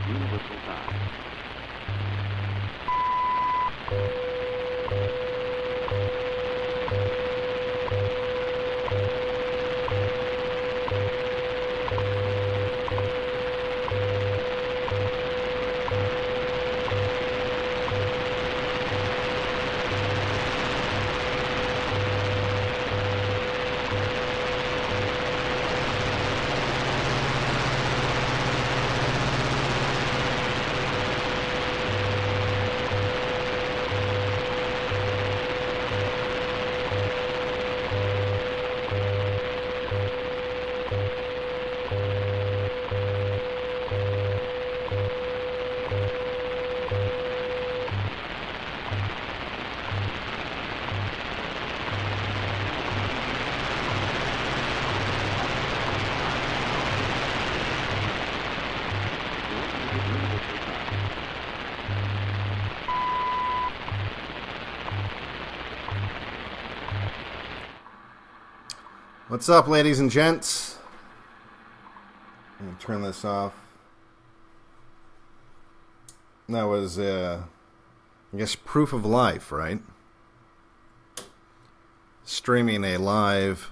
Universal time. What's up, ladies and gents? I'm gonna turn this off. That was, I guess, proof of life, right? Streaming a live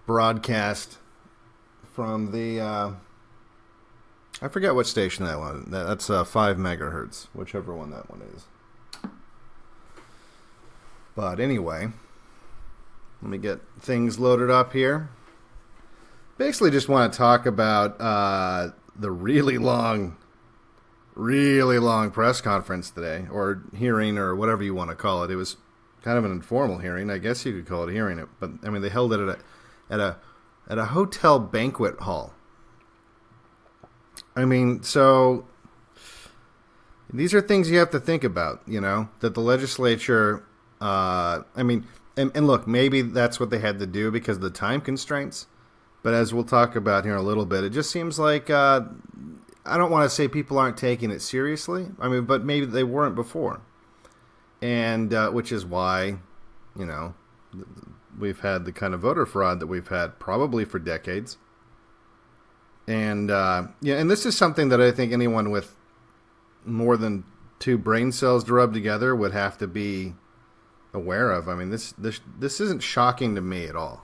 broadcast from the, I forget what station that one. That's 5 megahertz, whichever one that one is. But anyway, let me get things loaded up here. Basically just want to talk about the really long press conference today, or hearing, or whatever you want to call it. It was kind of an informal hearing. I guess you could call it a hearing, but I mean, they held it at a hotel banquet hall. I mean, so these are things you have to think about, you know, that the legislature, I mean, and look, maybe that's what they had to do because of the time constraints. But as we'll talk about here in a little bit, it just seems like, I don't want to say people aren't taking it seriously. I mean, but maybe they weren't before. And which is why, you know, we've had the kind of voter fraud that we've had probably for decades. And, yeah, and this is something that I think anyone with more than 2 brain cells to rub together would have to be aware of. I mean, this isn't shocking to me at all.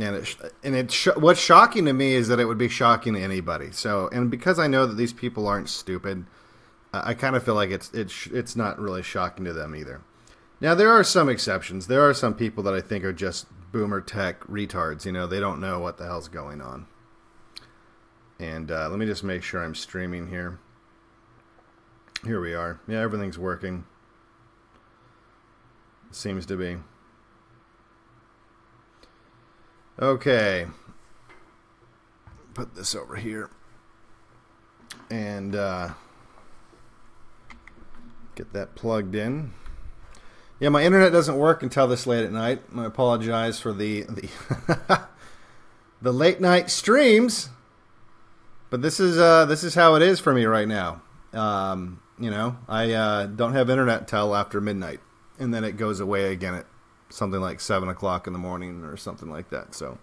And what's shocking to me is that it would be shocking to anybody. So, and because I know that these people aren't stupid, I kind of feel like it's not really shocking to them either. Now, there are some exceptions. There are some people that I think are just boomer tech retards. You know, they don't know what the hell's going on. And let me just make sure I'm streaming here. Here we are. Yeah, everything's working. Seems to be. Okay. Put this over here. And get that plugged in. Yeah, my internet doesn't work until this late at night. I apologize for the the late night streams. But this is how it is for me right now. You know, I don't have internet till after midnight. And then it goes away again at something like 7 o'clock in the morning or something like that. So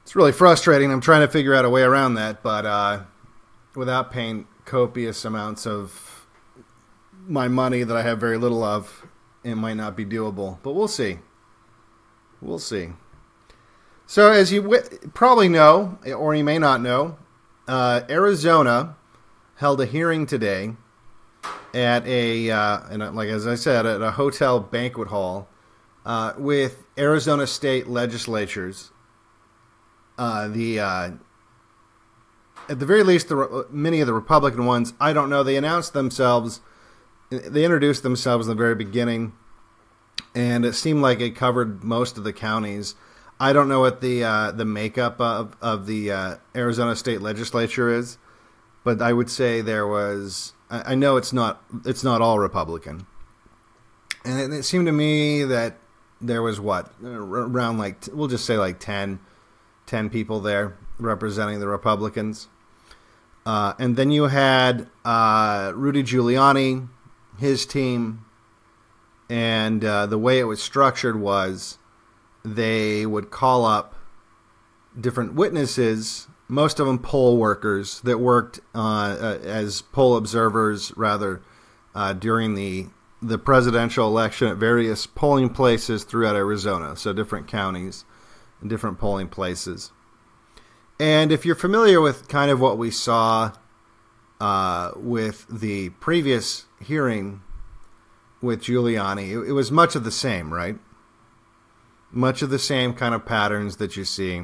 it's really frustrating. I'm trying to figure out a way around that. But without paying copious amounts of my money that I have very little of, it might not be doable. But we'll see. We'll see. So as you probably know, or you may not know, Arizona held a hearing today at like as I said, at a hotel banquet hall with Arizona state legislatures. At the very least, many of the Republican ones, I don't know. They announced themselves. They introduced themselves in the very beginning, and it seemed like it covered most of the counties. I don't know what the makeup of the Arizona state legislature is, but I would say there was. I know it's not all Republican, and it seemed to me that there was around like we'll just say like 10 people there representing the Republicans, and then you had Rudy Giuliani, his team, and the way it was structured was they would call up different witnesses, most of them poll workers that worked as poll observers, rather, during the presidential election at various polling places throughout Arizona, so different counties and different polling places. And if you're familiar with kind of what we saw with the previous hearing with Giuliani, it was much of the same, right? Much of the same kind of patterns that you see.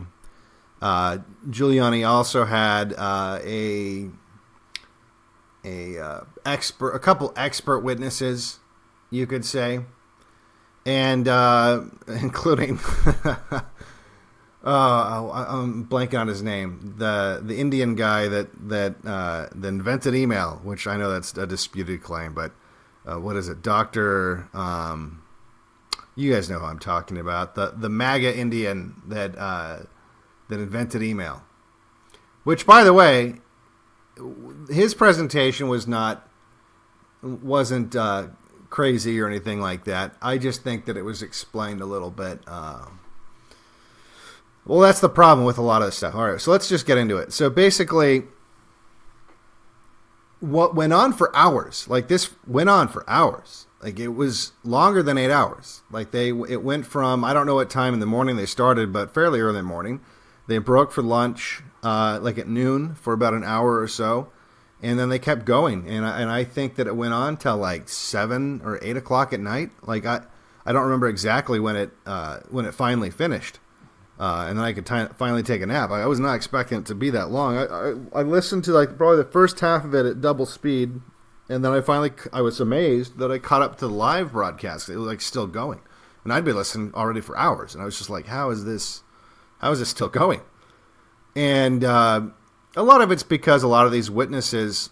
Giuliani also had a couple expert witnesses, you could say, and including I'm blanking on his name, the Indian guy that invented email, which I know that's a disputed claim, but what is it, Doctor? You guys know who I'm talking about, the MAGA Indian that invented email, which, by the way, his presentation wasn't crazy or anything like that. I just think that it was explained a little bit. Well, that's the problem with a lot of this stuff. All right, so let's just get into it. So basically, what went on for hours, like this went on for hours. Like it was longer than 8 hours. Like it went from, I don't know what time in the morning they started, but fairly early in the morning. They broke for lunch, like at noon for about an hour or so. And then they kept going. And I think that it went on till like 7 or 8 o'clock at night. Like I don't remember exactly when it finally finished. And then I could finally take a nap. I was not expecting it to be that long. I listened to like probably the first half of it at double speed, and then I was amazed that I caught up to the live broadcast. It was like still going, and I'd been listening already for hours, and I was just like, how is this still going? And a lot of it's because a lot of these witnesses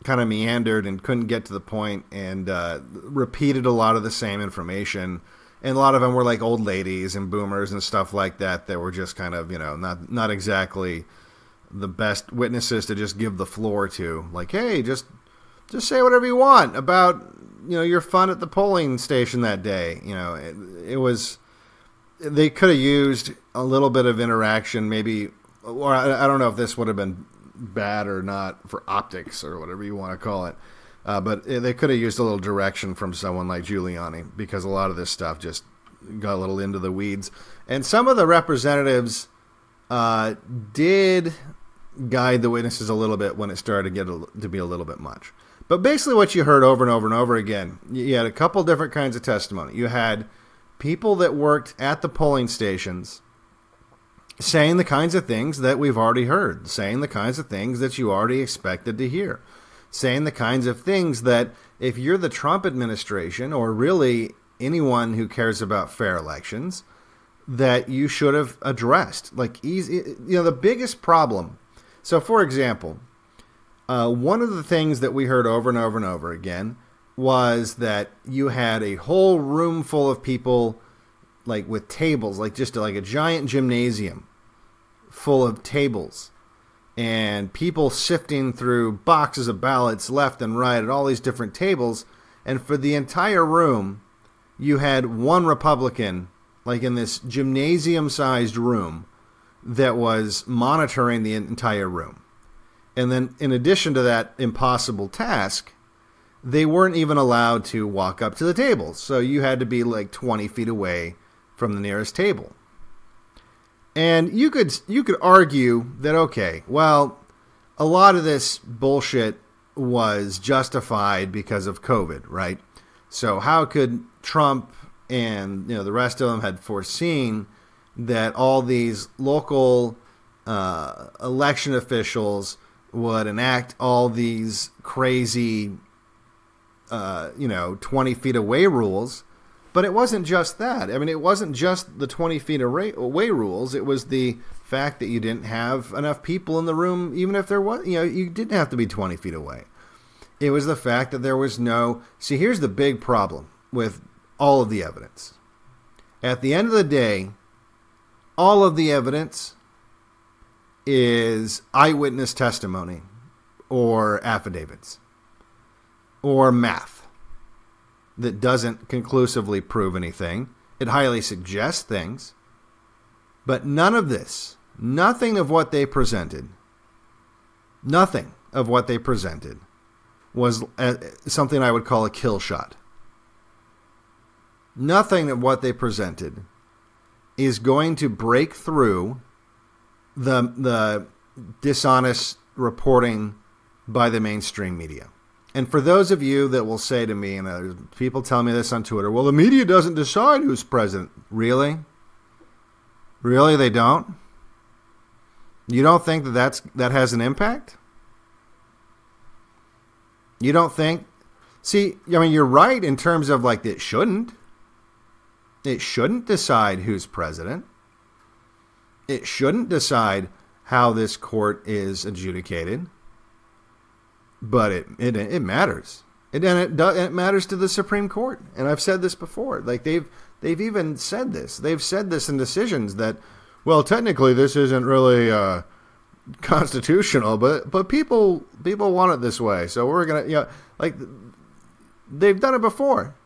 kind of meandered and couldn't get to the point, and repeated a lot of the same information. And a lot of them were like old ladies and boomers and stuff like that were just kind of, not exactly the best witnesses to just give the floor to. Like, hey, just say whatever you want about, your fun at the polling station that day. It was, they could have used a little bit of interaction, maybe, or I don't know if this would have been bad or not for optics or whatever you want to call it. But they could have used a little direction from someone like Giuliani, because a lot of this stuff just got a little into the weeds. And some of the representatives did guide the witnesses a little bit when it started to be a little bit much. But basically what you heard over and over and over again, you had a couple different kinds of testimony. You had people that worked at the polling stations saying the kinds of things that we've already heard, saying the kinds of things that you already expected to hear, saying the kinds of things that if you're the Trump administration, or really anyone who cares about fair elections, that you should have addressed. Like, the biggest problem. So, for example, one of the things that we heard over and over and over again was that you had a whole room full of people, like with tables, like just like a giant gymnasium full of tables, and people sifting through boxes of ballots left and right at all these different tables. And for the entire room, you had one Republican, like in this gymnasium-sized room, that was monitoring the entire room. And then in addition to that impossible task, they weren't even allowed to walk up to the tables. So you had to be like 20 feet away from the nearest table. And you could argue that, okay, well, a lot of this bullshit was justified because of COVID, right? So how could Trump and the rest of them had foreseen that all these local election officials would enact all these crazy 20 feet away rules? But it wasn't just that. I mean, it wasn't just the 20 feet away rules. It was the fact that you didn't have enough people in the room, even if there was, you didn't have to be 20 feet away. It was the fact that there was no... See, here's the big problem with all of the evidence. At the end of the day, all of the evidence is eyewitness testimony or affidavits or math that doesn't conclusively prove anything. It highly suggests things, but none of this Nothing of what they presented, nothing of what they presented was something I would call a kill shot. Nothing of what they presented is going to break through the dishonest reporting by the mainstream media. And for those of you that will say to me, and people tell me this on Twitter, well, the media doesn't decide who's president. Really? Really, they don't? You don't think that has an impact? You don't think? See, I mean, you're right in terms of like it shouldn't. It shouldn't decide who's president. It shouldn't decide how this court is adjudicated. But it matters. It matters to the Supreme Court. And I've said this before. Like they've even said this. They've said this in decisions that, well, technically this isn't really constitutional, but people want it this way. So we're gonna, like they've done it before.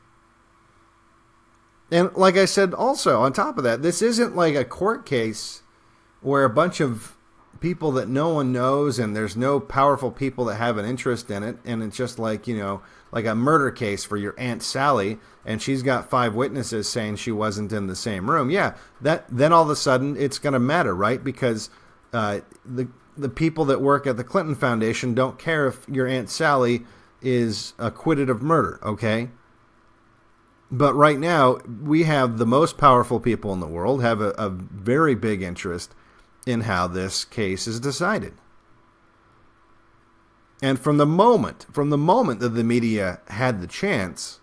And like I said, also on top of that, this isn't like a court case where a bunch of people that no one knows and there's no powerful people that have an interest in it, and it's just like, like a murder case for your Aunt Sally, and she's got 5 witnesses saying she wasn't in the same room. Yeah, then all of a sudden it's going to matter, right? Because the people that work at the Clinton Foundation don't care if your Aunt Sally is acquitted of murder, okay? But right now, we have the most powerful people in the world have a very big interest in how this case is decided. And from the moment that the media had the chance,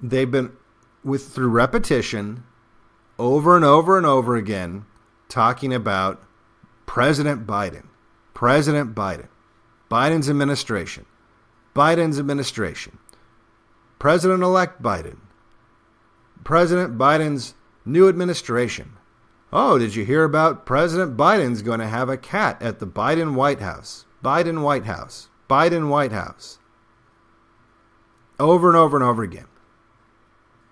they've been, through repetition, over and over and over again, talking about President Biden, Biden's administration, President-elect Biden, President Biden's new administration. Oh, did you hear about President Biden's going to have a cat at the Biden White House? Biden White House. Over and over and over again.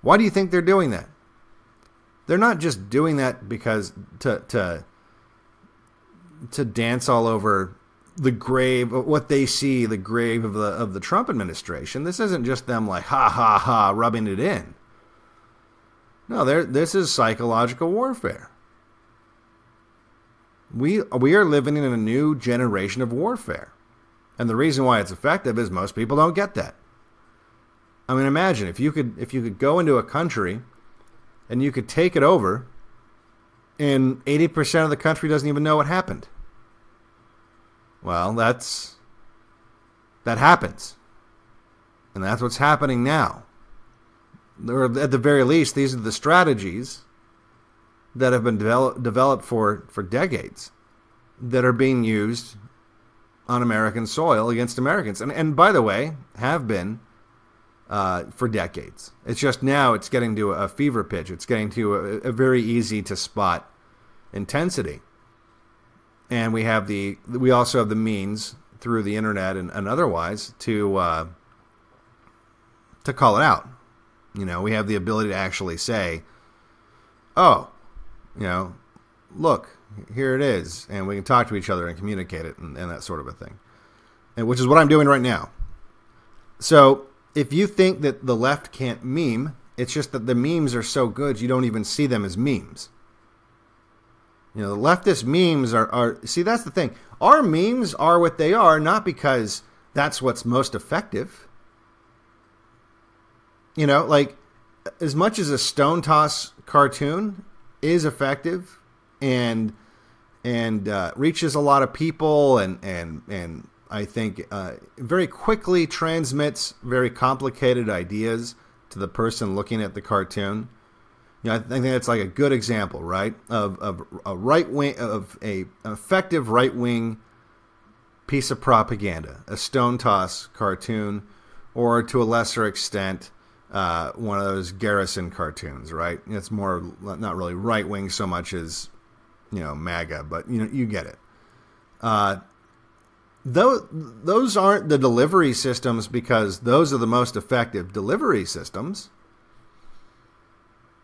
Why do you think they're doing that? They're not just doing that because to dance all over the grave, what they see, the grave of the Trump administration. This isn't just them like, ha, ha, ha, rubbing it in. No, this is psychological warfare. We are living in a new generation of warfare. And the reason why it's effective is most people don't get that. I mean, imagine if you could go into a country and you could take it over and 80% of the country doesn't even know what happened. Well, that happens. And that's what's happening now. Or at the very least, these are the strategies that have been developed for decades that are being used on American soil against Americans. And by the way, have been for decades. It's just now it's getting to a fever pitch. It's getting to a very easy to spot intensity. And we also have the means through the internet and otherwise to call it out. We have the ability to actually say, oh, look, here it is, and we can talk to each other and communicate it and that sort of a thing, and which is what I'm doing right now. So if you think that the left can't meme, it's just that the memes are so good you don't even see them as memes. The leftist memes are see, that's the thing. Our memes are what they are, not because that's what's most effective. Like, as much as a stone toss cartoon is effective and reaches a lot of people and I think very quickly transmits very complicated ideas to the person looking at the cartoon. I think that's like a good example, right, of a right wing, of a effective right wing piece of propaganda, a stone toss cartoon, or to a lesser extent, one of those Garrison cartoons, right? It's more not really right wing so much as MAGA, but you get it. Those aren't the delivery systems because those are the most effective delivery systems.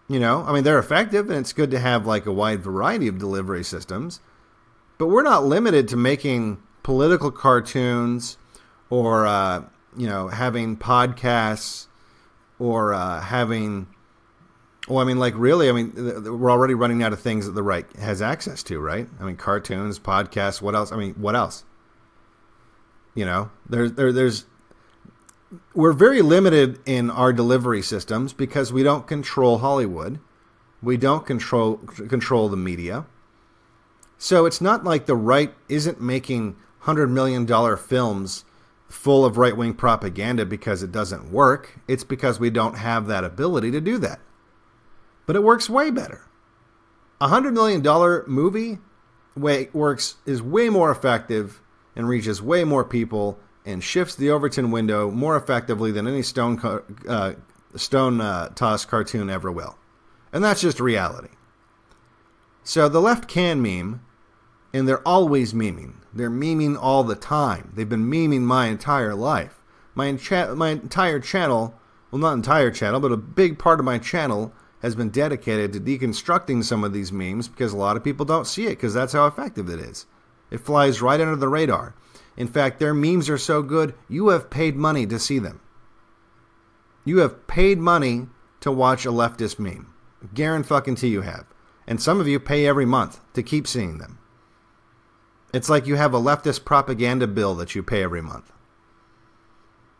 You know, I mean, they're effective, and it's good to have like a wide variety of delivery systems. But we're not limited to making political cartoons or, having podcasts or having... Well, I mean, like, really, I mean, we're already running out of things that the right has access to, right? I mean, cartoons, podcasts, what else? I mean, what else? You know, we're very limited in our delivery systems because we don't control Hollywood. We don't control the media. So it's not like the right isn't making $100 million films full of right-wing propaganda because it doesn't work. It's because we don't have that ability to do that. But it works way better. A $100 million movie is way more effective and reaches way more people and shifts the Overton window more effectively than any stone toss cartoon ever will. And that's just reality. So the left can meme, and they're always memeing. They're memeing all the time. They've been memeing my entire life. My entire channel, well, not entire channel, but a big part of my channel has been dedicated to deconstructing some of these memes because a lot of people don't see it because that's how effective it is. It flies right under the radar. In fact, their memes are so good, you have paid money to see them. You have paid money to watch a leftist meme. Guarantee you have. And some of you pay every month to keep seeing them. It's like you have a leftist propaganda bill that you pay every month.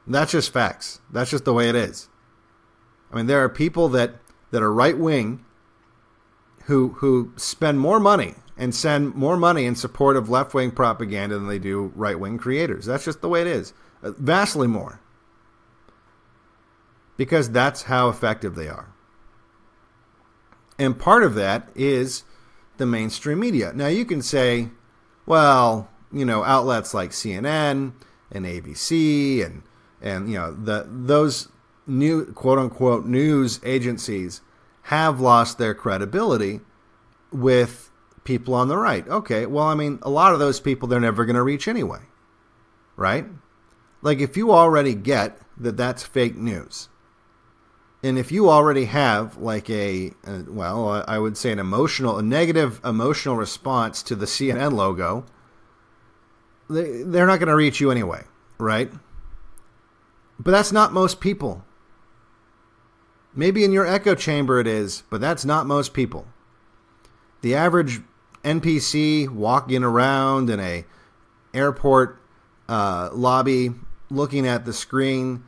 That's just facts. That's just the way it is. I mean, there are people that are right-wing who spend more money and send more money in support of left-wing propaganda than they do right-wing creators. That's just the way it is. Vastly more. Because that's how effective they are. And part of that is the mainstream media. Now you can say, well, outlets like CNN and ABC and those new quote-unquote news agencies have lost their credibility with people on the right. Okay, well, I mean, a lot of those people they're never going to reach anyway, right? Like, if you already get that that's fake news, and if you already have like I would say a negative emotional response to the CNN logo, they're not going to reach you anyway, right? But that's not most people. Maybe in your echo chamber it is, but that's not most people. The average NPC walking around in a airport lobby looking at the screen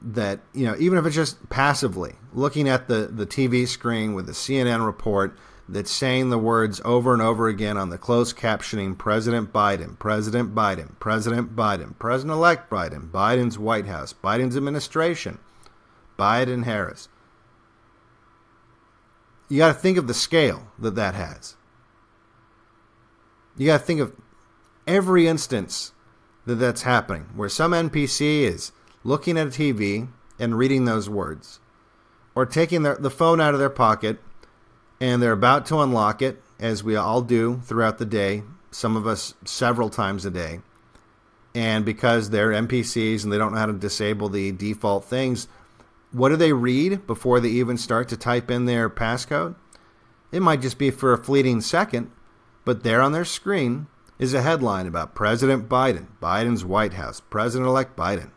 that, even if it's just passively looking at the TV screen with the CNN report that's saying the words over and over again on the closed captioning, President Biden, President Biden, President Biden, President-elect Biden, Biden's White House, Biden's administration, Biden-Harris. You got to think of the scale that has. You got to think of every instance that's happening where some NPC is looking at a TV and reading those words, or taking the phone out of their pocket and they're about to unlock it, as we all do throughout the day, some of us several times a day, and because they're NPCs and they don't know how to disable the default things, what do they read before they even start to type in their passcode? It might just be for a fleeting second, but there on their screen is a headline about President Biden, Biden's White House, President-elect Biden.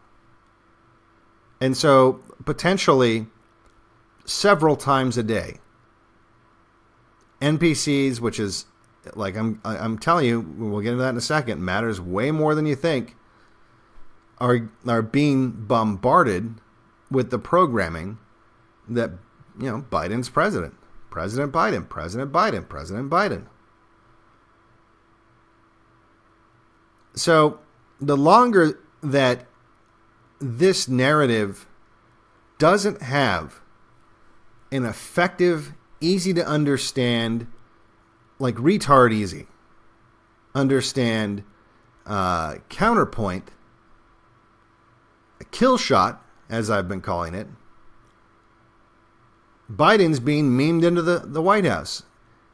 And so, potentially, several times a day, NPCs, which is, like I'm telling you, we'll get into that in a second, matters way more than you think, are being bombarded with the programming that, Biden's president. President Biden, President Biden, President Biden. So the longer that this narrative doesn't have an effective, easy to understand, like retard easy, understand counterpoint, a kill shot, as I've been calling it, Biden's being memed into the White House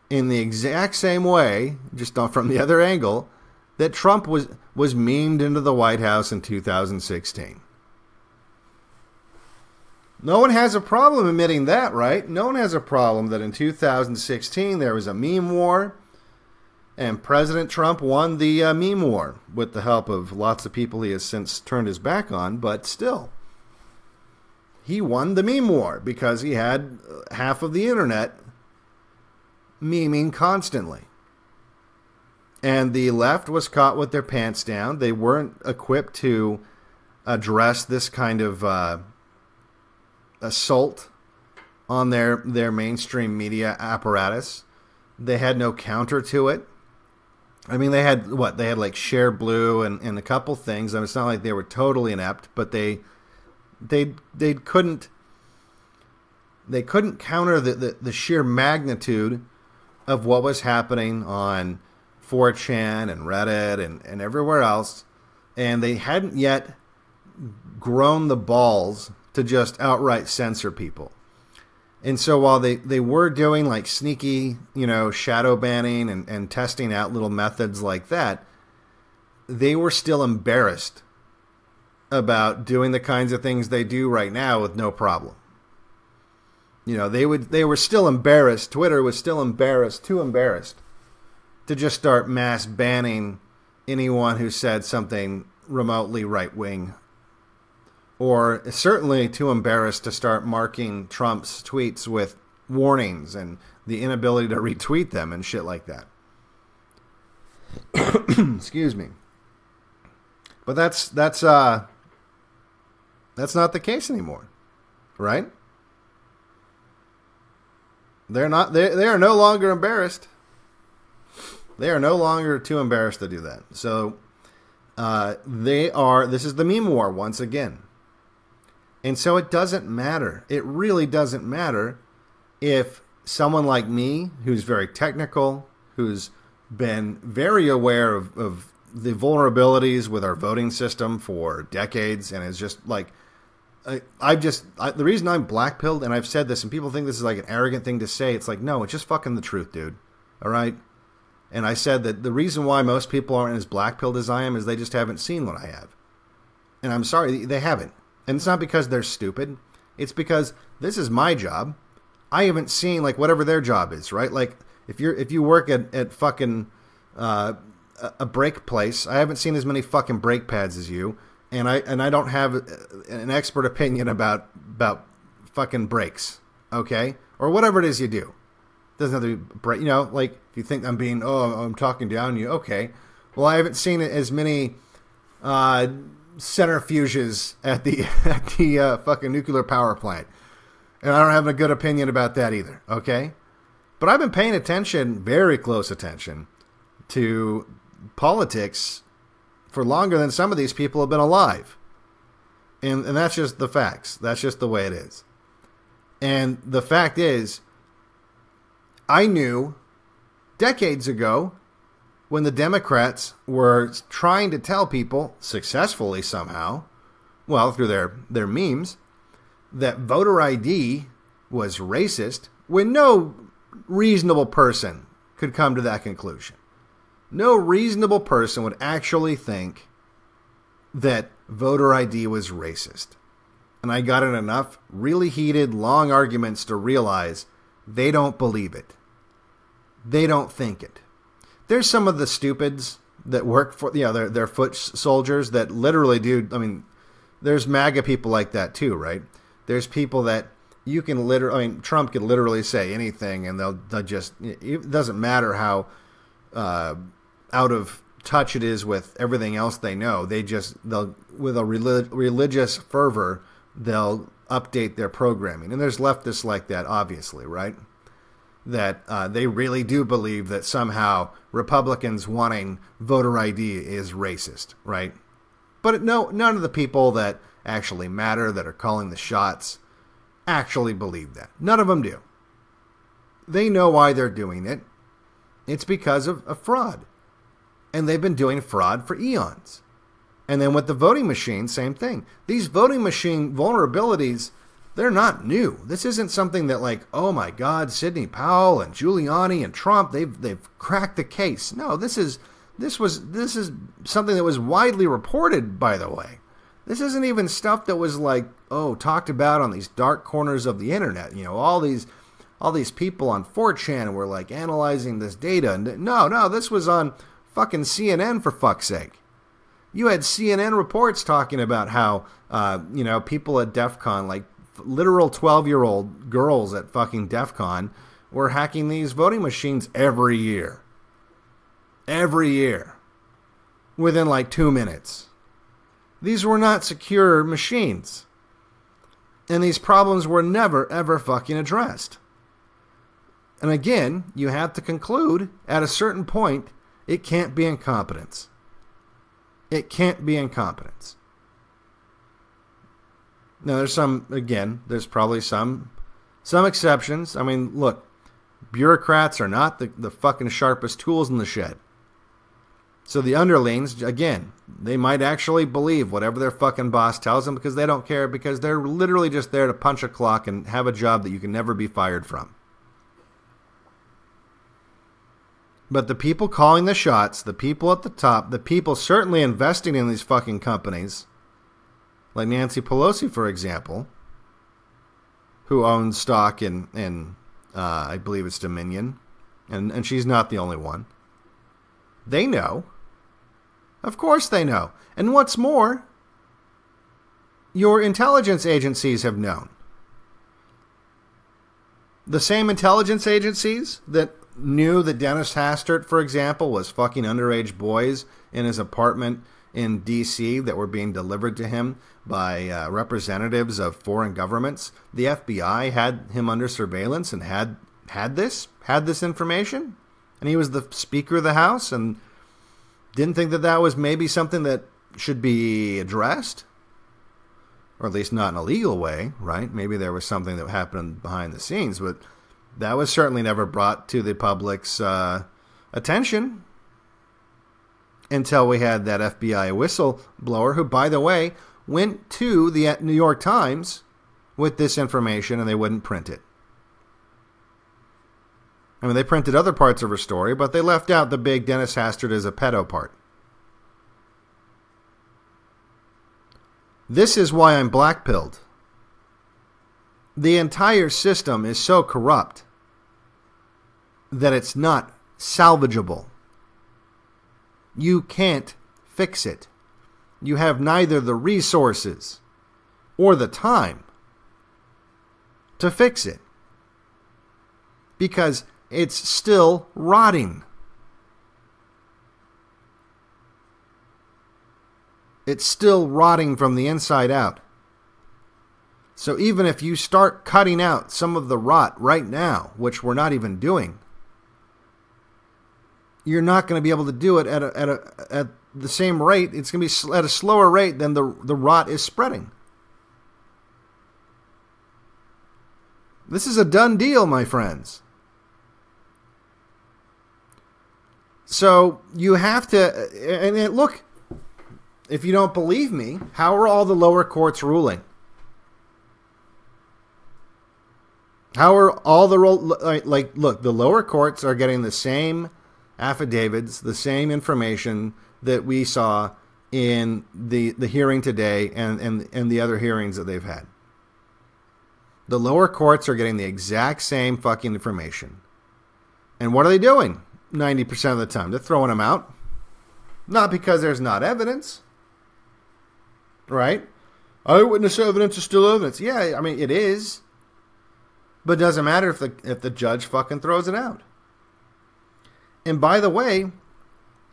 in the exact same way, just from the other angle, that Trump was memed into the White House in 2016. No one has a problem admitting that, right? No one has a problem that in 2016 there was a meme war and President Trump won the meme war with the help of lots of people he has since turned his back on, but still. He won the meme war because he had half of the internet memeing constantly. And the left was caught with their pants down. They weren't equipped to address this kind of assault on their mainstream media apparatus. They had no counter to it. I mean, they had what? They had like Share Blue and a couple things. I mean, it's not like they were totally inept, but they couldn't counter the sheer magnitude of what was happening on 4chan and Reddit and everywhere else. And they hadn't yet grown the balls to just outright censor people. And so while they were doing like sneaky, shadow banning and testing out little methods like that, they were still embarrassed about doing the kinds of things they do right now with no problem. They were still embarrassed. Twitter was still embarrassed, too embarrassed to just start mass banning anyone who said something remotely right-wing, or certainly too embarrassed to start marking Trump's tweets with warnings and the inability to retweet them and shit like that. Excuse me. But that's not the case anymore, right? They are no longer embarrassed. They are no longer too embarrassed to do that. So this is the meme war once again. And so it doesn't matter. It really doesn't matter if someone like me, who's very technical, who's been very aware of the vulnerabilities with our voting system for decades, and is just like, the reason I'm black-pilled, and I've said this, and people think this is like an arrogant thing to say, it's like, no, it's just fucking the truth, dude. All right? And I said that the reason why most people aren't as black-pilled as I am is they just haven't seen what I have. And I'm sorry, they haven't. And it's not because they're stupid. It's because this is my job. I haven't seen like whatever their job is, right? Like if you work at fucking a brake place, I haven't seen as many fucking brake pads as you, and I don't have an expert opinion about fucking brakes, okay? Or whatever it is you do. Doesn't have to be brake, like if you think I'm talking down you, okay. Well, I haven't seen as many centrifuges at the fucking nuclear power plant, and I don't have a good opinion about that either, okay? But I've been paying attention, very close attention, to politics for longer than some of these people have been alive, and that's just the facts. That's just the way it is. And the fact is, I knew decades ago, when the Democrats were trying to tell people, successfully somehow, well, through their memes, that voter ID was racist, when no reasonable person could come to that conclusion. No reasonable person would actually think that voter ID was racist. And I got in enough really heated, long arguments to realize they don't believe it. They don't think it. There's some of the stupids that work for, they're foot soldiers that literally do. I mean, there's MAGA people like that too, right? There's people that you can Trump could literally say anything and they'll just, it doesn't matter how out of touch it is with everything else they know. They'll with a religious fervor, they'll update their programming. And there's leftists like that, obviously, right? That they really do believe that somehow Republicans wanting voter ID is racist, right? But none of the people that actually matter, that are calling the shots, actually believe that. None of them do. They know why they're doing it. It's because of a fraud. And they've been doing fraud for eons. And then with the voting machine, same thing. These voting machine vulnerabilities, they're not new. This isn't something that like, oh my God, Sidney Powell and Giuliani and Trump, they've cracked the case. No, this is something that was widely reported, by the way. This isn't even stuff that was like, oh, talked about on these dark corners of the internet. You know, all these people on 4chan were like analyzing this data. And no, this was on fucking CNN, for fuck's sake. You had CNN reports talking about how, people at DEF CON, like literal 12-year-old girls at fucking DEF CON, were hacking these voting machines every year. Every year. Within like 2 minutes. These were not secure machines. And these problems were never, ever fucking addressed. And again, you have to conclude, at a certain point, it can't be incompetence. It can't be incompetence. Now, there's probably some exceptions. I mean, look, bureaucrats are not the fucking sharpest tools in the shed. So the underlings, again, they might actually believe whatever their fucking boss tells them because they don't care, because they're literally just there to punch a clock and have a job that you can never be fired from. But the people calling the shots, the people at the top, the people certainly investing in these fucking companies, like Nancy Pelosi, for example, who owns stock in I believe it's Dominion, and she's not the only one. They know. Of course they know. And what's more, your intelligence agencies have known. The same intelligence agencies that knew that Dennis Hastert, for example, was fucking underage boys in his apartment in D.C. that were being delivered to him by representatives of foreign governments. The FBI had him under surveillance and had this information. And he was the Speaker of the House and didn't think that was maybe something that should be addressed. Or at least not in a legal way, right? Maybe there was something that happened behind the scenes, but that was certainly never brought to the public's attention until we had that FBI whistleblower who, by the way, went to the New York Times with this information and they wouldn't print it. I mean, they printed other parts of her story, but they left out the big Dennis Hastert is a pedo part. This is why I'm blackpilled. The entire system is so corrupt that it's not salvageable. You can't fix it. You have neither the resources or the time to fix it. Because it's still rotting. It's still rotting from the inside out. So even if you start cutting out some of the rot right now, which we're not even doing, you're not going to be able to do it at the same rate. It's going to be at a slower rate than the rot is spreading. This is a done deal, my friends. So you have to, and look, if you don't believe me, how are all the lower courts ruling? How are all the, look, the lower courts are getting the same affidavits, the same information that we saw in the hearing today and the other hearings that they've had. The lower courts are getting the exact same fucking information. And what are they doing? 90% of the time, they're throwing them out. Not because there's not evidence. Right? Eyewitness evidence is still evidence. Yeah, I mean, it is. But it doesn't matter if the judge fucking throws it out. And by the way,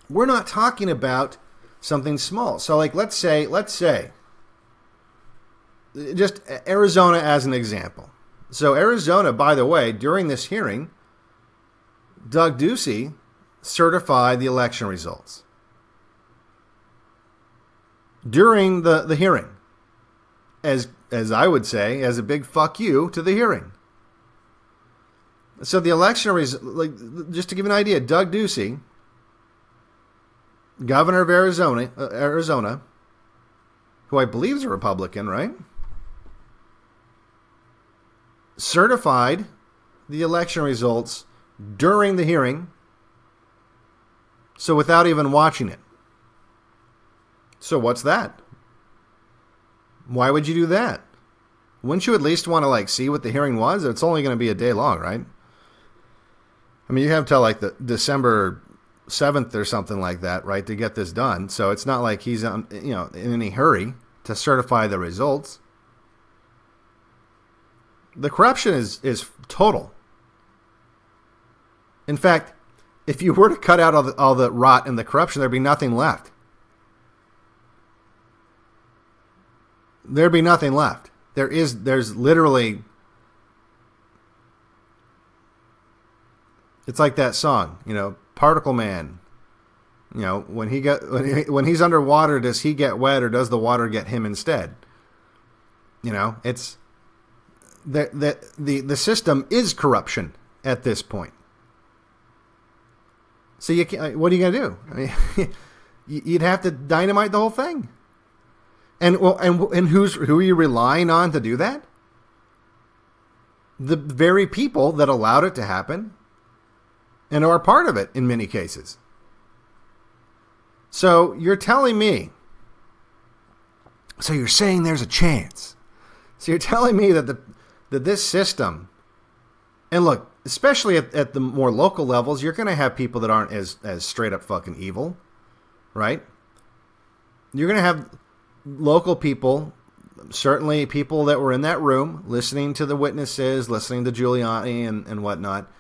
we're not talking about something small. So like, let's say, just Arizona as an example. So Arizona, by the way, during this hearing, Doug Ducey certified the election results. During the hearing. As I would say, as a big fuck you to the hearing. So the election result, just to give you an idea, Doug Ducey, governor of Arizona, who I believe is a Republican, right? Certified the election results during the hearing, so without even watching it. So what's that? Why would you do that? Wouldn't you at least want to like see what the hearing was? It's only going to be a day long, right? I mean, you have till like the December 7th or something like that, right, to get this done. So it's not like he's in any hurry to certify the results. The corruption is total. In fact, if you were to cut out all the rot and the corruption, there'd be nothing left. There'd be nothing left. There's literally, it's like that song, Particle Man. When he's underwater, does he get wet or does the water get him instead? It's the system is corruption at this point. So what are you gonna do? I mean, you'd have to dynamite the whole thing. And who are you relying on to do that? The very people that allowed it to happen and are part of it in many cases. So you're telling me, so you're saying there's a chance. So you're telling me that this system, and look, especially at the more local levels, you're going to have people that aren't as straight up fucking evil, right? You're going to have local people, certainly people that were in that room, listening to the witnesses, listening to Giuliani and whatnot,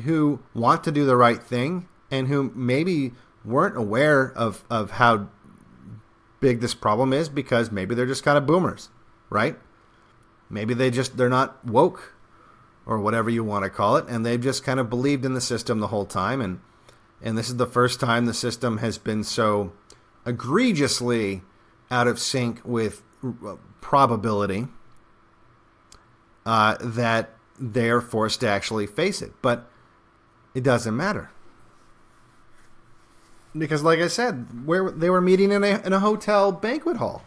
who want to do the right thing and who maybe weren't aware of how big this problem is because maybe they're just kind of boomers, right? Maybe they're not woke or whatever you want to call it, and they've just kind of believed in the system the whole time, and this is the first time the system has been so egregiously out of sync with probability that they're forced to actually face it. But it doesn't matter. Because like I said, they were meeting in a hotel banquet hall.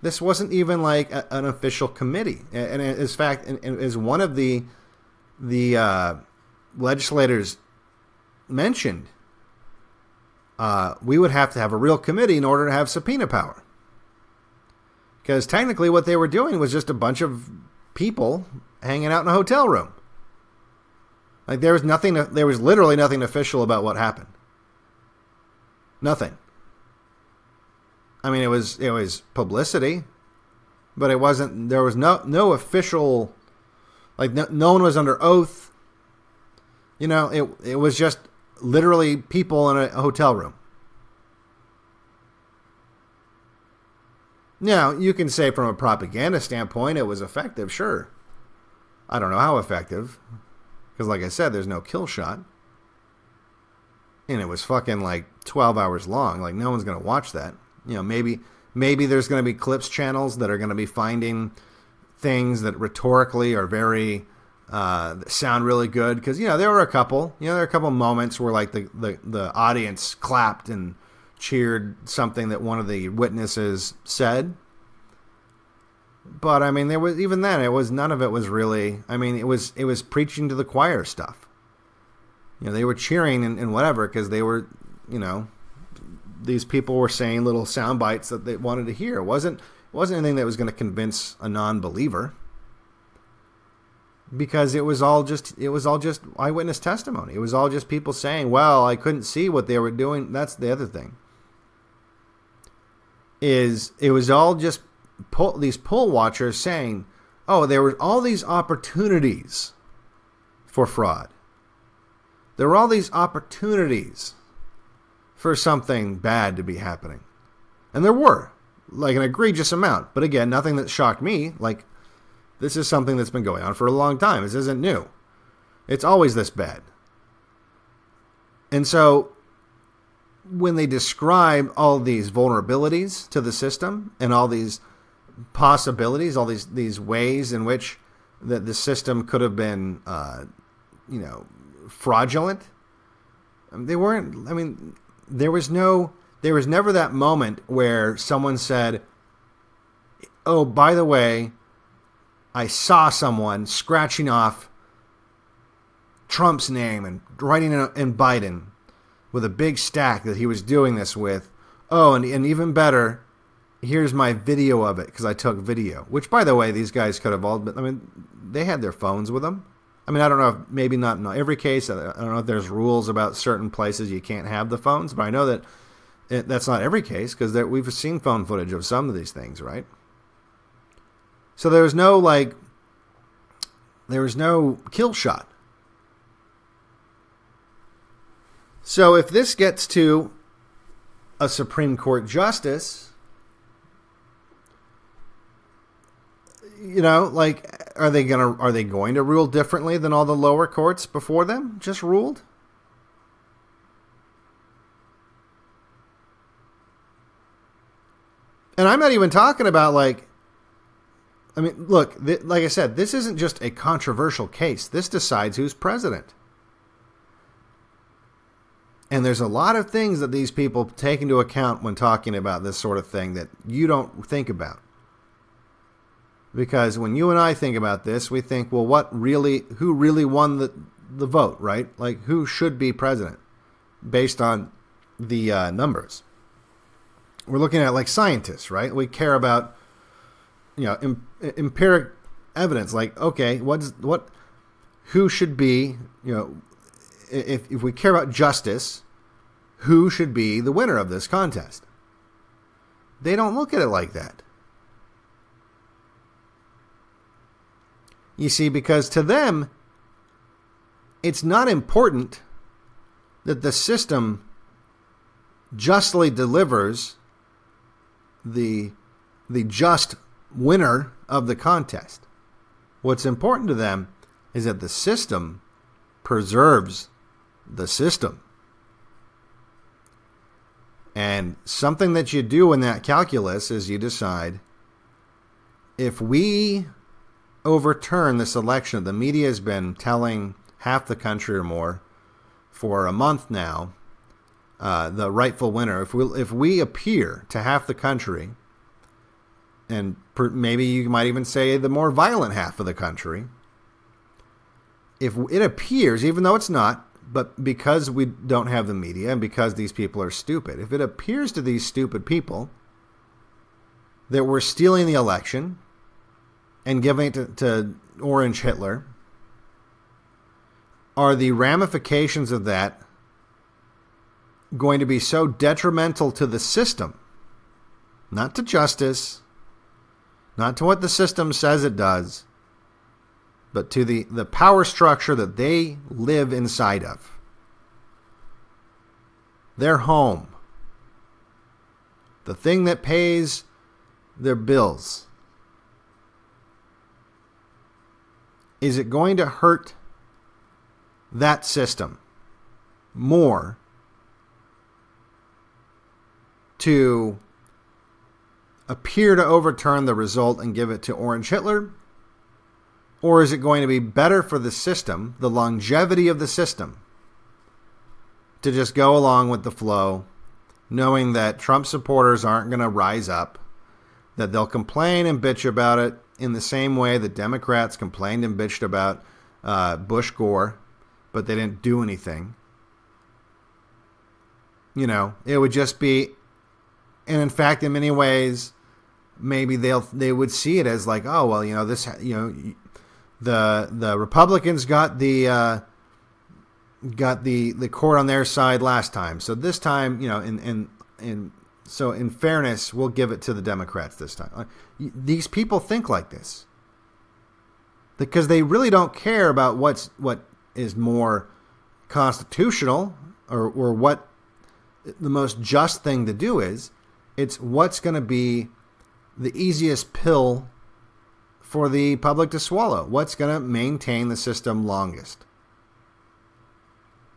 This wasn't even like an official committee. And in fact, as one of the legislators mentioned, we would have to have a real committee in order to have subpoena power. Because technically what they were doing was just a bunch of people hanging out in a hotel room. Like there was literally nothing official about what happened. Nothing. I mean, it was publicity, but it wasn't. There was no official, like no one was under oath. It was just literally people in a hotel room. Now, you can say from a propaganda standpoint it was effective, sure. I don't know how effective, because like I said, there's no kill shot. And it was fucking like 12 hours long. Like, no one's going to watch that. Maybe there's going to be clips channels that are going to be finding things that rhetorically are very, sound really good. Because, there were a couple moments where like the audience clapped and cheered something that one of the witnesses said. But I mean, there was, even then, none of it was really, I mean, it was preaching to the choir stuff. They were cheering and whatever, because they were, these people were saying little sound bites that they wanted to hear. It wasn't anything that was going to convince a non-believer, because it was all just eyewitness testimony. It was all just people saying, well, I couldn't see what they were doing. That's the other thing. It was all just these poll watchers saying, oh, there were all these opportunities for fraud. There were all these opportunities for something bad to be happening. And there were, like an egregious amount. But again, nothing that shocked me. Like, this is something that's been going on for a long time. This isn't new. It's always this bad. And so, when they describe all these vulnerabilities to the system and all these possibilities, all these ways in which the system could have been, fraudulent, they weren't. I mean, there was never that moment where someone said, oh, by the way, I saw someone scratching off Trump's name and writing in Biden with a big stack that he was doing this with. Oh, and even better, here's my video of it because I took video. Which, by the way, these guys could have all been, I mean, they had their phones with them. I mean, I don't know if maybe not in every case. I don't know if there's rules about certain places you can't have the phones, but I know that that's not every case because we've seen phone footage of some of these things, right? So there was no kill shot. So if this gets to a Supreme Court justice, you know, like, are they going to rule differently than all the lower courts before them just ruled? And I'm not even talking about like, I mean, look, like I said, this isn't just a controversial case. This decides who's president. And there's a lot of things that these people take into account when talking about this sort of thing that you don't think about. Because when you and I think about this, we think, well, who really won the vote, right? Like, who should be president based on the numbers? We're looking at like scientists, right? We care about, you know, empiric evidence. Like, okay, who should be, you know, if we care about justice, who should be the winner of this contest? They don't look at it like that. You see, because to them, it's not important that the system justly delivers the just winner of the contest. What's important to them is that the system preserves the system. And something that you do in that calculus is you decide, if we overturn this election, the media has been telling half the country or more for a month now, the rightful winner, if we appear to half the country, and maybe you might even say the more violent half of the country, if it appears, even though it's not, but because we don't have the media and because these people are stupid, if it appears to these stupid people that we're stealing the election and giving it to Orange Hitler, are the ramifications of that going to be so detrimental to the system, not to justice, not to what the system says it does, but to the power structure that they live inside of? Their home. The thing that pays their bills. Is it going to hurt that system more to appear to overturn the result and give it to Orange Hitler? Or is it going to be better for the system, the longevity of the system, to just go along with the flow, knowing that Trump supporters aren't going to rise up, that they'll complain and bitch about it in the same way that Democrats complained and bitched about Bush Gore, but they didn't do anything? You know, it would just be, and in fact, in many ways, maybe they would see it as like, oh, well, you know, this, you know, the Republicans got the court on their side last time, so this time, you know, so in fairness, we'll give it to the Democrats this time. These people think like this because they really don't care about what is more constitutional or what the most just thing to do is. It's what's going to be the easiest pill for the public to swallow. What's going to maintain the system longest.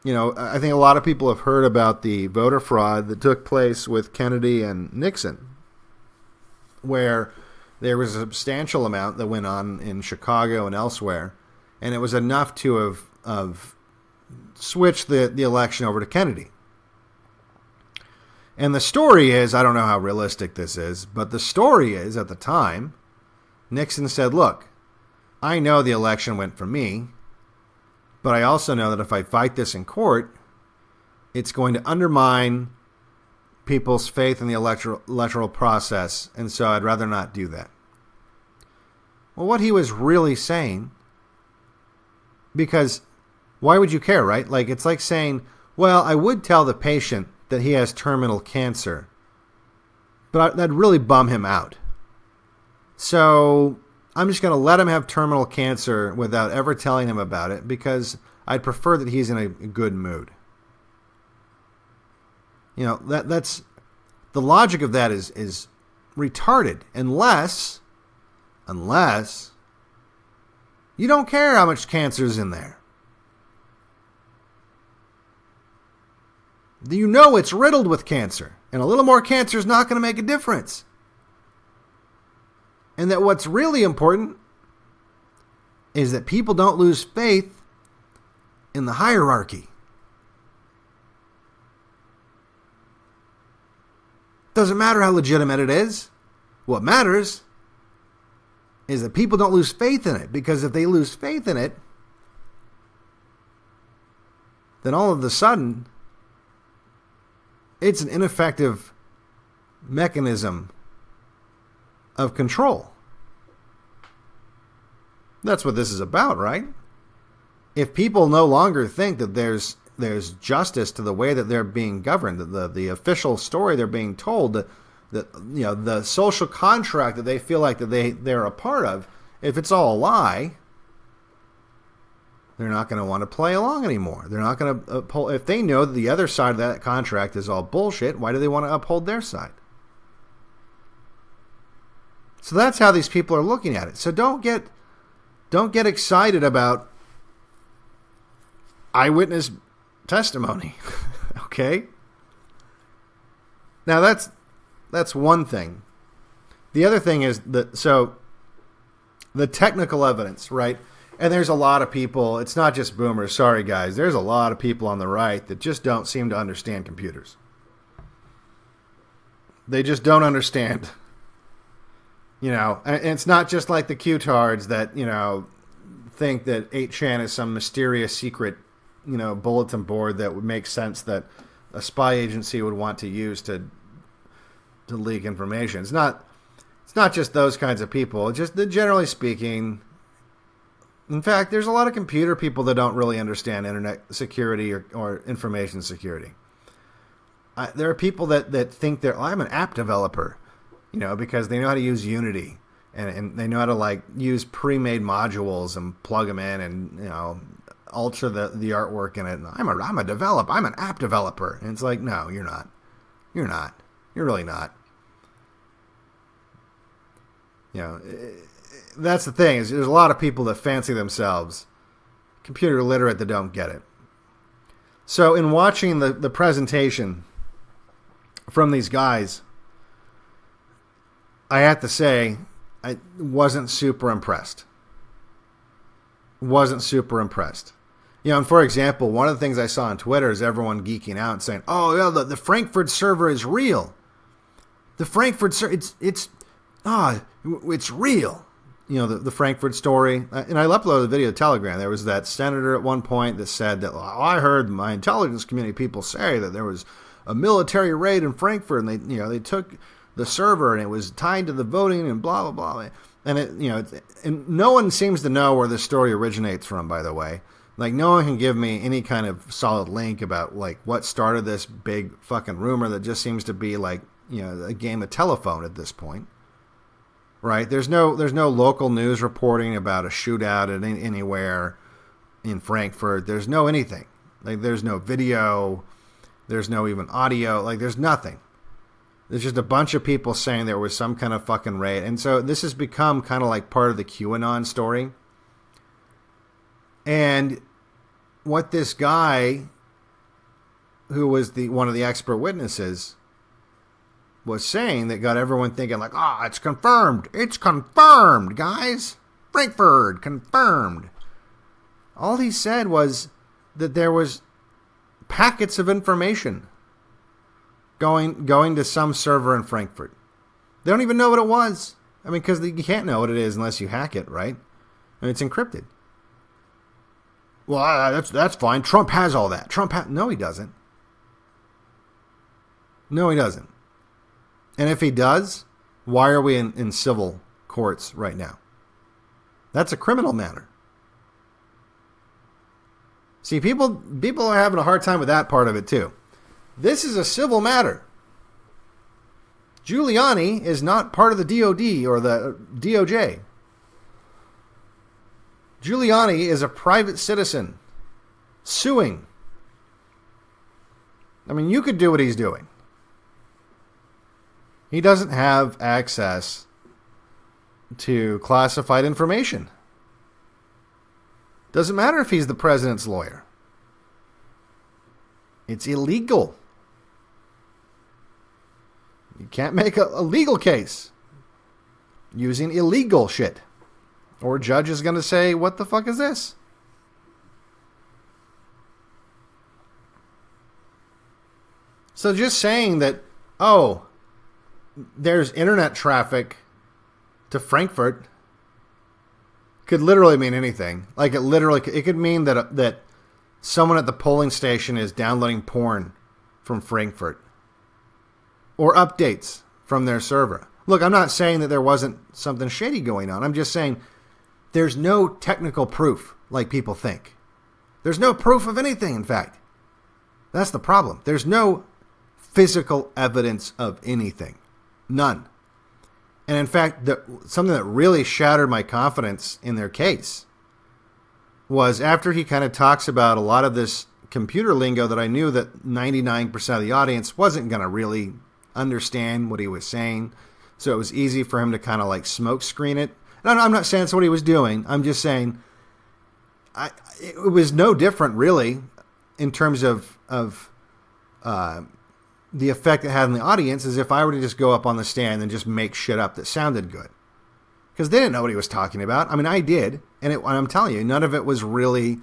You know, I think a lot of people have heard about the voter fraud that took place with Kennedy and Nixon, where there was a substantial amount that went on in Chicago and elsewhere, and it was enough to have switched the election over to Kennedy. And the story is, I don't know how realistic this is, but the story is, at the time, Nixon said, look, I know the election went for me, but I also know that if I fight this in court, it's going to undermine people's faith in the electoral process, and so I'd rather not do that. Well, what he was really saying, because why would you care, right? Like, it's like saying, well, I would tell the patient that he has terminal cancer, but that'd really bum him out. So I'm just going to let him have terminal cancer without ever telling him about it, because I'd prefer that he's in a good mood. You know, that's the logic of that is retarded, unless you don't care how much cancer is in there. You know it's riddled with cancer, and a little more cancer is not going to make a difference. And that what's really important is that people don't lose faith in the hierarchy. Doesn't matter how legitimate it is. What matters is that people don't lose faith in it, because if they lose faith in it, then all of a sudden it's an ineffective mechanism of control. That's what this is about, right? If people no longer think that there's justice to the way that they're being governed, the official story they're being told, that you know, the social contract that they feel like that they're a part of, if it's all a lie, they're not going to want to play along anymore. They're not going to uphold. If they know that the other side of that contract is all bullshit, why do they want to uphold their side? So that's how these people are looking at it. So don't get excited about eyewitness testimony. Okay? Now that's one thing. The other thing is the technical evidence, right? And there's a lot of people, it's not just boomers, sorry guys, there's a lot of people on the right that just don't seem to understand computers. They just don't understand. You know, and it's not just like the Q-tards that, you know, think that 8chan is some mysterious secret, you know, bulletin board that would make sense that a spy agency would want to use to leak information. It's not just those kinds of people. Just generally speaking, in fact, there's a lot of computer people that don't really understand internet security or information security. There are people that think I'm an app developer, you know, because they know how to use Unity and they know how to like use pre-made modules and plug them in and, you know, alter the artwork in it. And I'm an app developer. And it's like, no, you're not. You're not. You're really not. You know, that's the thing, is there's a lot of people that fancy themselves computer literate that don't get it. So in watching the presentation from these guys, I have to say I wasn't super impressed. Wasn't super impressed. You know, and for example, one of the things I saw on Twitter is everyone geeking out and saying, "Oh, yeah, the Frankfurt server is real. The Frankfurt server, it's real." You know, the Frankfurt story. And I uploaded the video to Telegram. There was that senator at one point that said that, I heard my intelligence community people say that there was a military raid in Frankfurt and they took the server and it was tied to the voting and blah, blah, blah. And and no one seems to know where this story originates from, by the way. Like, no one can give me any kind of solid link about, like, what started this big fucking rumor that just seems to be, like, you know, a game of telephone at this point. Right? There's no local news reporting about a shootout anywhere in Frankfurt. There's no anything. Like, there's no video. There's no even audio. Like, there's nothing. There's just a bunch of people saying there was some kind of fucking raid. And so this has become kind of like part of the QAnon story. And what this guy, who was one of the expert witnesses, was saying that got everyone thinking like, it's confirmed. It's confirmed, guys. Frankfurt, confirmed. All he said was that there was packets of information going to some server in Frankfurt. They don't even know what it was. I mean, because you can't know what it is unless you hack it, right? And it's encrypted. Well, that's fine. Trump has all that. No, he doesn't. No, he doesn't. And if he does, why are we in civil courts right now? That's a criminal matter. See, people are having a hard time with that part of it too. This is a civil matter. Giuliani is not part of the DOD or the DOJ. Giuliani is a private citizen suing. I mean, you could do what he's doing. He doesn't have access to classified information. Doesn't matter if he's the president's lawyer. It's illegal. You can't make a legal case using illegal shit. Or a judge is going to say, what the fuck is this? So just saying that, oh, there's internet traffic to Frankfurt could literally mean anything. Like it could mean that someone at the polling station is downloading porn from Frankfurt or updates from their server. Look, I'm not saying that there wasn't something shady going on. I'm just saying there's no technical proof like people think. There's no proof of anything, in fact. That's the problem. There's no physical evidence of anything. None. And in fact, something that really shattered my confidence in their case was after he kind of talks about a lot of this computer lingo that I knew that 99% of the audience wasn't going to really understand what he was saying. So it was easy for him to kind of like smoke screen it. And I'm not saying that's what he was doing. I'm just saying it was no different really in terms of the effect it had on the audience as if I were to just go up on the stand and just make shit up that sounded good. Because they didn't know what he was talking about. I mean, I did. And I'm telling you, none of it was really...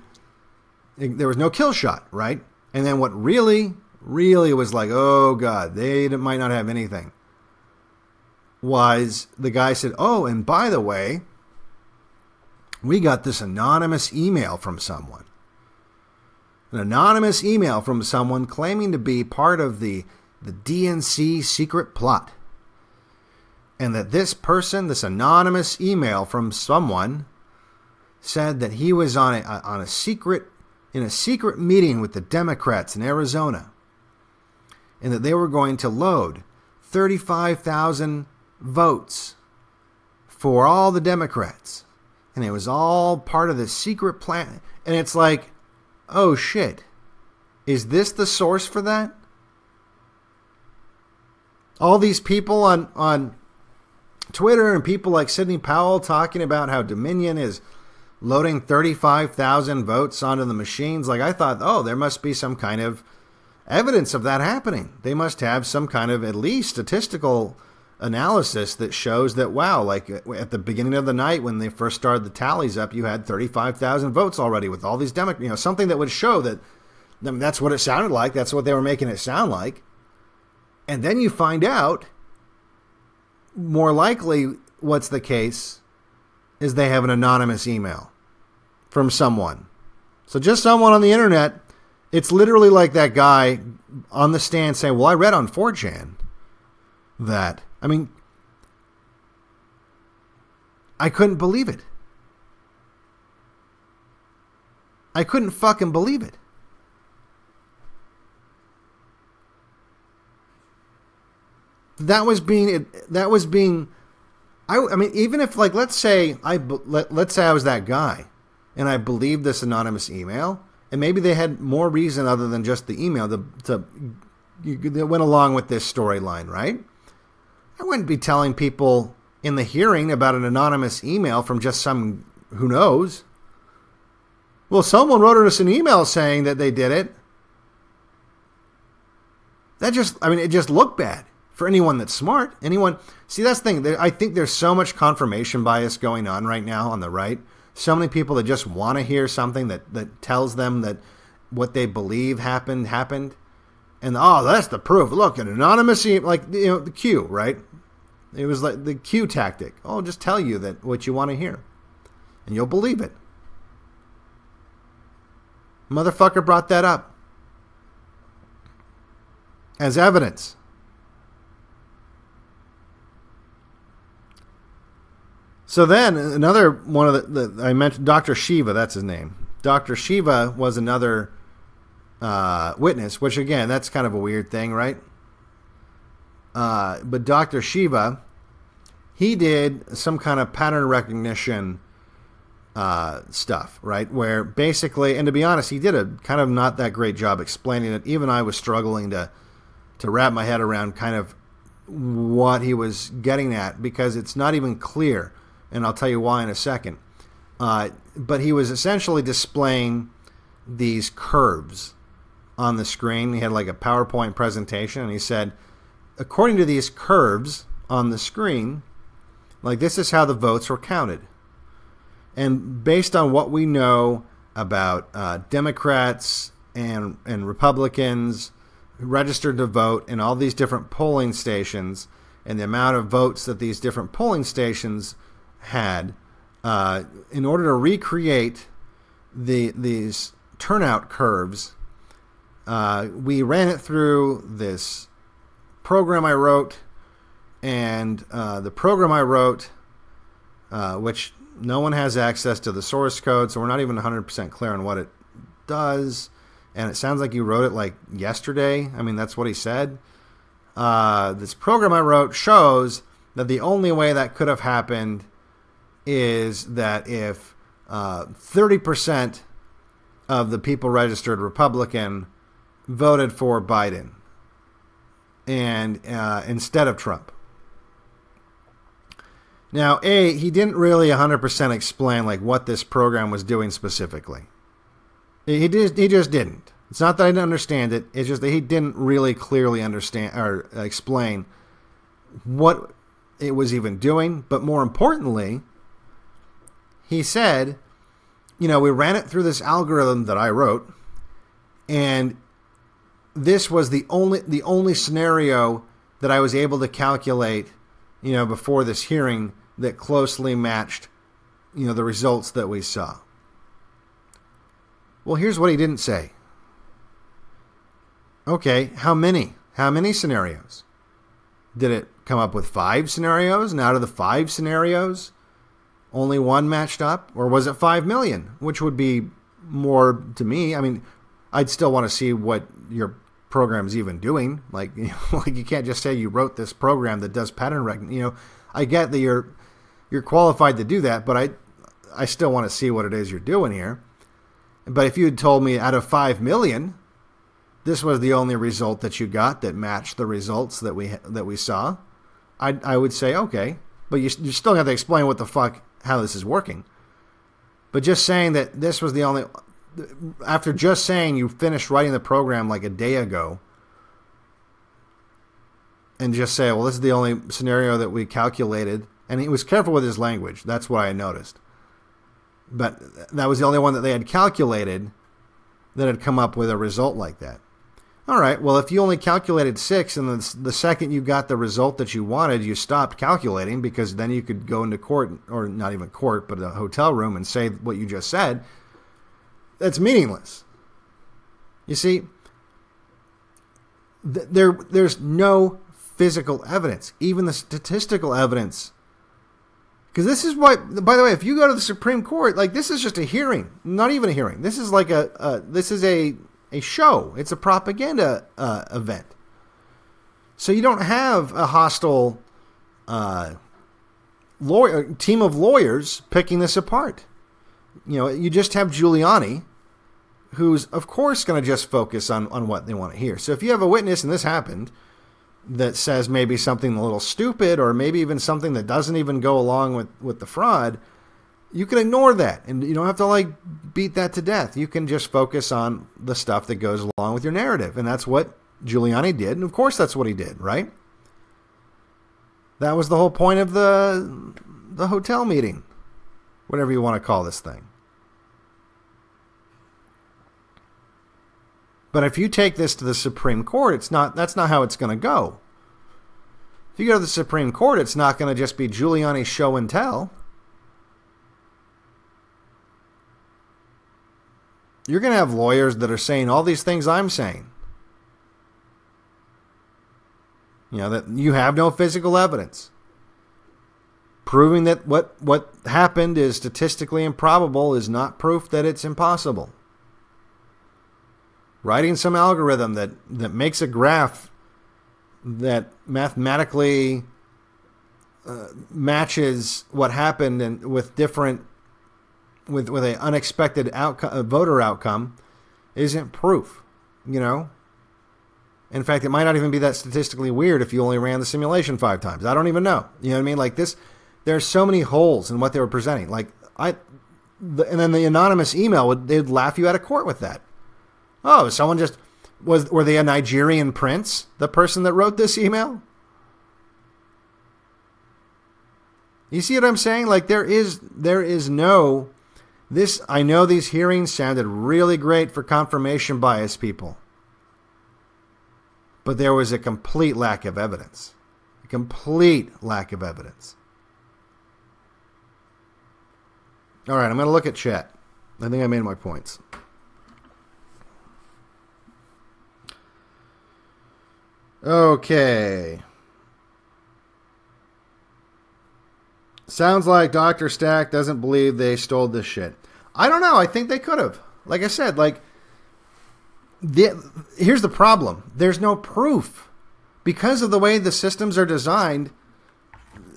There was no kill shot, right? And then what really was like, oh, God, they might not have anything, was the guy said, oh, and by the way, we got this anonymous email from someone. An anonymous email from someone claiming to be part of the DNC secret plot. And that this person, this anonymous email from someone, said that he was in a secret meeting with the Democrats in Arizona. And that they were going to load 35,000 votes for all the Democrats. And it was all part of the secret plan. And it's like, oh shit, is this the source for that? All these people on Twitter and people like Sidney Powell talking about how Dominion is loading 35,000 votes onto the machines. Like I thought, oh, there must be some kind of evidence of that happening. They must have some kind of at least statistical analysis that shows that, wow, like at the beginning of the night when they first started the tallies up, you had 35,000 votes already with all these Democrats, something that would show that that's what it sounded like. That's what they were making it sound like. And then you find out, more likely what's the case is they have an anonymous email from someone. So just someone on the internet. It's literally like that guy on the stand saying, well, I read on 4chan that, I mean, I couldn't believe it. I couldn't fucking believe it. That was being, I mean, even if like, let's say I was that guy and I believed this anonymous email, and maybe they had more reason other than just the email that went along with this storyline, right? I wouldn't be telling people in the hearing about an anonymous email from just some, who knows. Well, someone wrote us an email saying that they did it. It just looked bad for anyone that's smart. See, that's the thing. I think there's so much confirmation bias going on right now on the right. So many people that just want to hear something that tells them that what they believe happened. And, oh, that's the proof. Look, an anonymous, like, the Q, right? It was like the Q tactic. Oh, I'll just tell you that what you want to hear. And you'll believe it. Motherfucker brought that up as evidence. So then another one of the I mentioned Dr. Shiva, that's his name. Dr. Shiva was another witness, which again, that's kind of a weird thing, right? But Dr. Shiva, he did some kind of pattern recognition stuff, right? Where basically, and to be honest, he did a kind of not that great job explaining it. Even I was struggling to wrap my head around kind of what he was getting at, because it's not even clear, and I'll tell you why in a second. But he was essentially displaying these curves on the screen. He had like a PowerPoint presentation, and he said, according to these curves on the screen, like this is how the votes were counted. And based on what we know about Democrats and Republicans registered to vote in all these different polling stations, and the amount of votes that these different polling stations had, in order to recreate these turnout curves, we ran it through this program I wrote, and the program I wrote, which no one has access to the source code, so we're not even 100% clear on what it does. And it sounds like you wrote it like yesterday. I mean, that's what he said. This program I wrote shows that the only way that could have happened is that if 30% of the people registered Republican voted for Biden and instead of Trump. Now, he didn't really 100% explain like what this program was doing specifically. He just didn't. It's not that I didn't understand it. It's just that he didn't really clearly understand or explain what it was even doing. But more importantly, he said, we ran it through this algorithm that I wrote, and this was the only scenario that I was able to calculate, before this hearing that closely matched, the results that we saw. Well, here's what he didn't say. Okay, how many? How many scenarios? Did it come up with 5 scenarios, and out of the 5 scenarios, only one matched up? Or was it 5 million, which would be more to me? I mean, I'd still want to see what your program's even doing. Like, like you can't just say you wrote this program that does pattern recognition. I get that you're qualified to do that, but I still want to see what it is you're doing here. But if you had told me out of 5 million, this was the only result that you got that matched the results that we saw, I would say, okay. But you still have to explain how this is working. But just saying that this was the only, after just saying you finished writing the program like a day ago, and just say, well, this is the only scenario that we calculated, and he was careful with his language. That's what I noticed. But that was the only one that they had calculated that had come up with a result like that. All right, well, if you only calculated 6 and the second you got the result that you wanted, you stopped calculating, because then you could go into court, or not even court, but a hotel room, and say what you just said, that's meaningless. You see, there's no physical evidence, even the statistical evidence. Because this is what, by the way, if you go to the Supreme Court, like, this is just a hearing, not even a hearing. This is like this is a show. It's a propaganda event. So you don't have a hostile team of lawyers picking this apart. You just have Giuliani, who's, of course, going to just focus on what they want to hear. So if you have a witness, and this happened, that says maybe something a little stupid, or maybe even something that doesn't even go along with the fraud, you can ignore that, and you don't have to beat that to death. You can just focus on the stuff that goes along with your narrative, and that's what Giuliani did, and of course that's what he did, right? That was the whole point of the hotel meeting, whatever you want to call this thing. But if you take this to the Supreme Court, that's not how it's going to go. If you go to the Supreme Court, it's not going to just be Giuliani's show and tell. You're going to have lawyers that are saying all these things I'm saying. That you have no physical evidence. Proving that what happened is statistically improbable is not proof that it's impossible. Writing some algorithm that makes a graph that mathematically matches what happened and with an unexpected outcome, voter outcome, isn't proof. You know. In fact, it might not even be that statistically weird if you only ran the simulation 5 times. I don't even know. You know what I mean? Like this, there are so many holes in what they were presenting. And then the anonymous email they'd laugh you out of court with that. Oh, someone just were they a Nigerian prince? The person that wrote this email? You see what I'm saying? Like there is no this. I know these hearings sounded really great for confirmation bias people. But there was a complete lack of evidence. A complete lack of evidence. All right, I'm going to look at chat. I think I made my points. Okay. Sounds like Dr. Stack doesn't believe they stole this shit. I don't know. I think they could have. Like I said, here's the problem. There's no proof. Because of the way the systems are designed,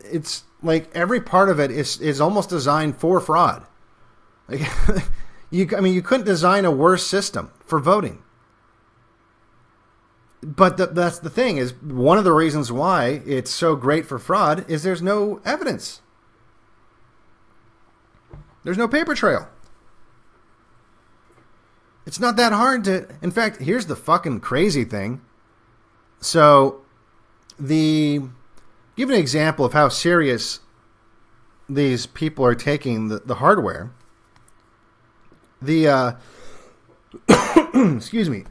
it's like every part of it is almost designed for fraud. Like, you couldn't design a worse system for voting. But that's the thing, is one of the reasons why it's so great for fraud is there's no evidence. There's no paper trail. It's not that hard to... In fact, here's the fucking crazy thing. So, give an example of how serious these people are taking the hardware. Excuse me.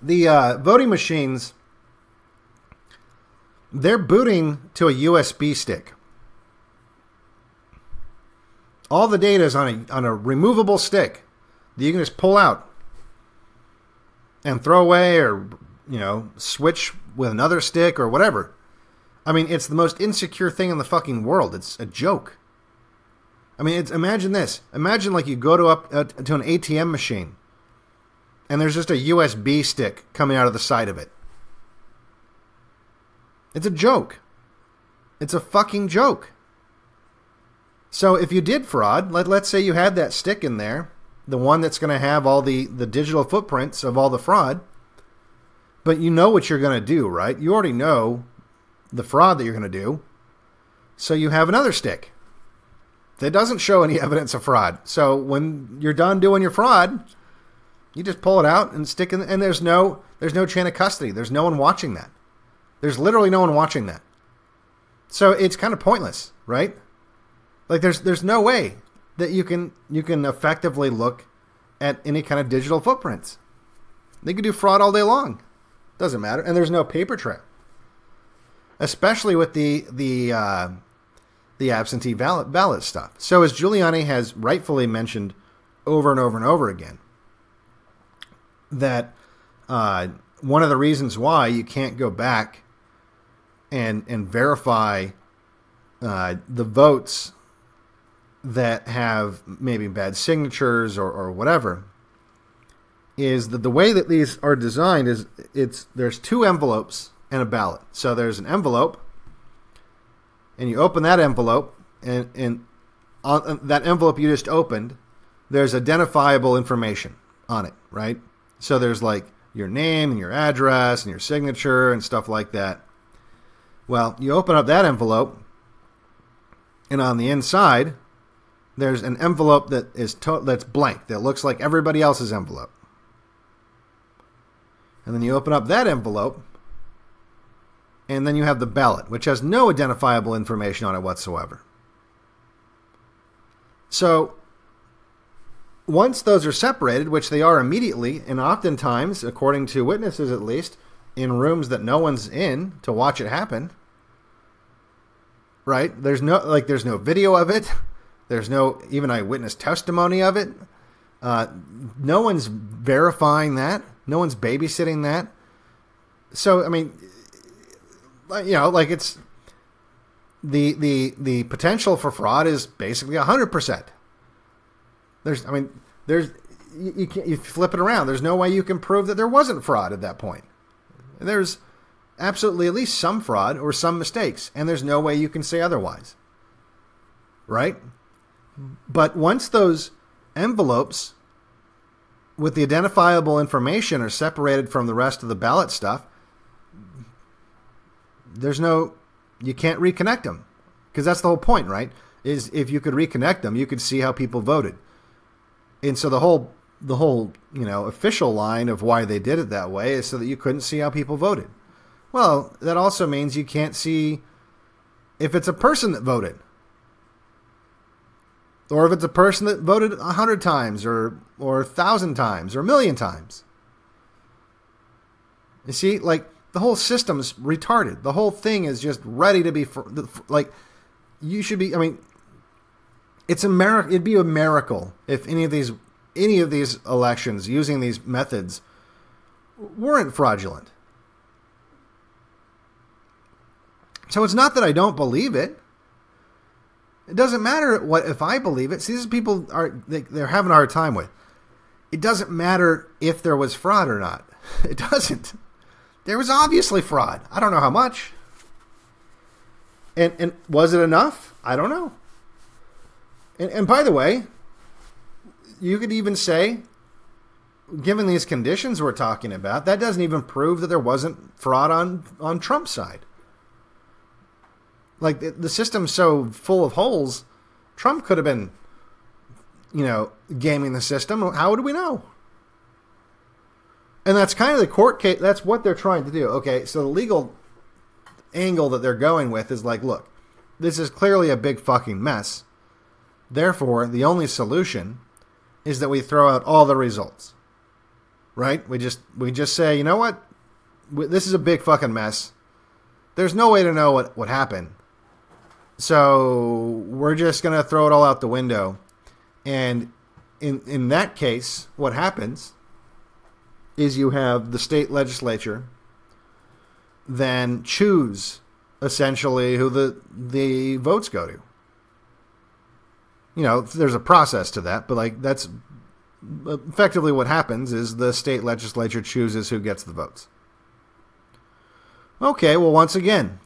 The voting machines, they're booting to a USB stick. All the data is on a removable stick that you can just pull out and throw away, or switch with another stick or whatever. I mean, it's the most insecure thing in the fucking world. It's a joke. I mean, imagine this. Imagine you go to an ATM machine and there's just a USB stick coming out of the side of it. It's a joke. It's a fucking joke. So if you did fraud, let's say you had that stick in there, the one that's going to have all the digital footprints of all the fraud, but you know what you're going to do, right? You already know the fraud that you're going to do. So you have another stick that doesn't show any evidence of fraud. So when you're done doing your fraud, you just pull it out and stick in, and there's no chain of custody. There's no one watching that. There's literally no one watching that. So it's kind of pointless, right? Like there's no way that you can effectively look at any kind of digital footprints. They could do fraud all day long. Doesn't matter. And there's no paper trail. Especially with the absentee ballot stuff. So as Giuliani has rightfully mentioned over and over and over again, that one of the reasons why you can't go back and verify the votes that have maybe bad signatures or whatever is that the way that these are designed is there's 2 envelopes and a ballot. So there's an envelope, and you open that envelope, and on that envelope you just opened, there's identifiable information on it, right? So there's your name and your address and your signature and stuff like that. Well, you open up that envelope, and on the inside, there's an envelope that's blank, that looks like everybody else's envelope. And then you open up that envelope, and then you have the ballot, which has no identifiable information on it whatsoever. So once those are separated, which they are immediately, and oftentimes, according to witnesses at least, in rooms that no one's in to watch it happen, right? There's no video of it. There's no even eyewitness testimony of it. No one's verifying that. No one's babysitting that. So, I mean, it's the potential for fraud is basically 100%. You flip it around. There's no way you can prove that there wasn't fraud at that point. There's absolutely at least some fraud or some mistakes, and there's no way you can say otherwise. Right? But once those envelopes with the identifiable information are separated from the rest of the ballot stuff, you can't reconnect them. Because that's the whole point, right? Is if you could reconnect them, you could see how people voted. And so the whole official line of why they did it that way is so that you couldn't see how people voted. Well, that also means you can't see if it's a person that voted. Or if it's a person that voted 100 times or 1,000 times or 1,000,000 times. You see, like, the whole system's retarded. The whole thing is just ready to be, you should be, it'd be a miracle if any of these elections using these methods weren't fraudulent. So it's not that I don't believe it. It doesn't matter if I believe it. See, these people they're having a hard time with. It doesn't matter if there was fraud or not. It doesn't. There was obviously fraud. I don't know how much. And was it enough? I don't know. And by the way, you could even say, given these conditions we're talking about, that doesn't even prove that there wasn't fraud on Trump's side. Like, the system's so full of holes, Trump could have been, gaming the system. How would we know? And that's kind of the court case. That's what they're trying to do. Okay, so the legal angle that they're going with is like, look, this is clearly a big fucking mess. Therefore, the only solution is that we throw out all the results. Right? We just say, you know what? This is a big fucking mess. There's no way to know what happened. So we're just going to throw it all out the window. And in that case, what happens is you have the state legislature then choose essentially who the votes go to. There's a process to that, but that's effectively what happens is the state legislature chooses who gets the votes. Okay, well, once again,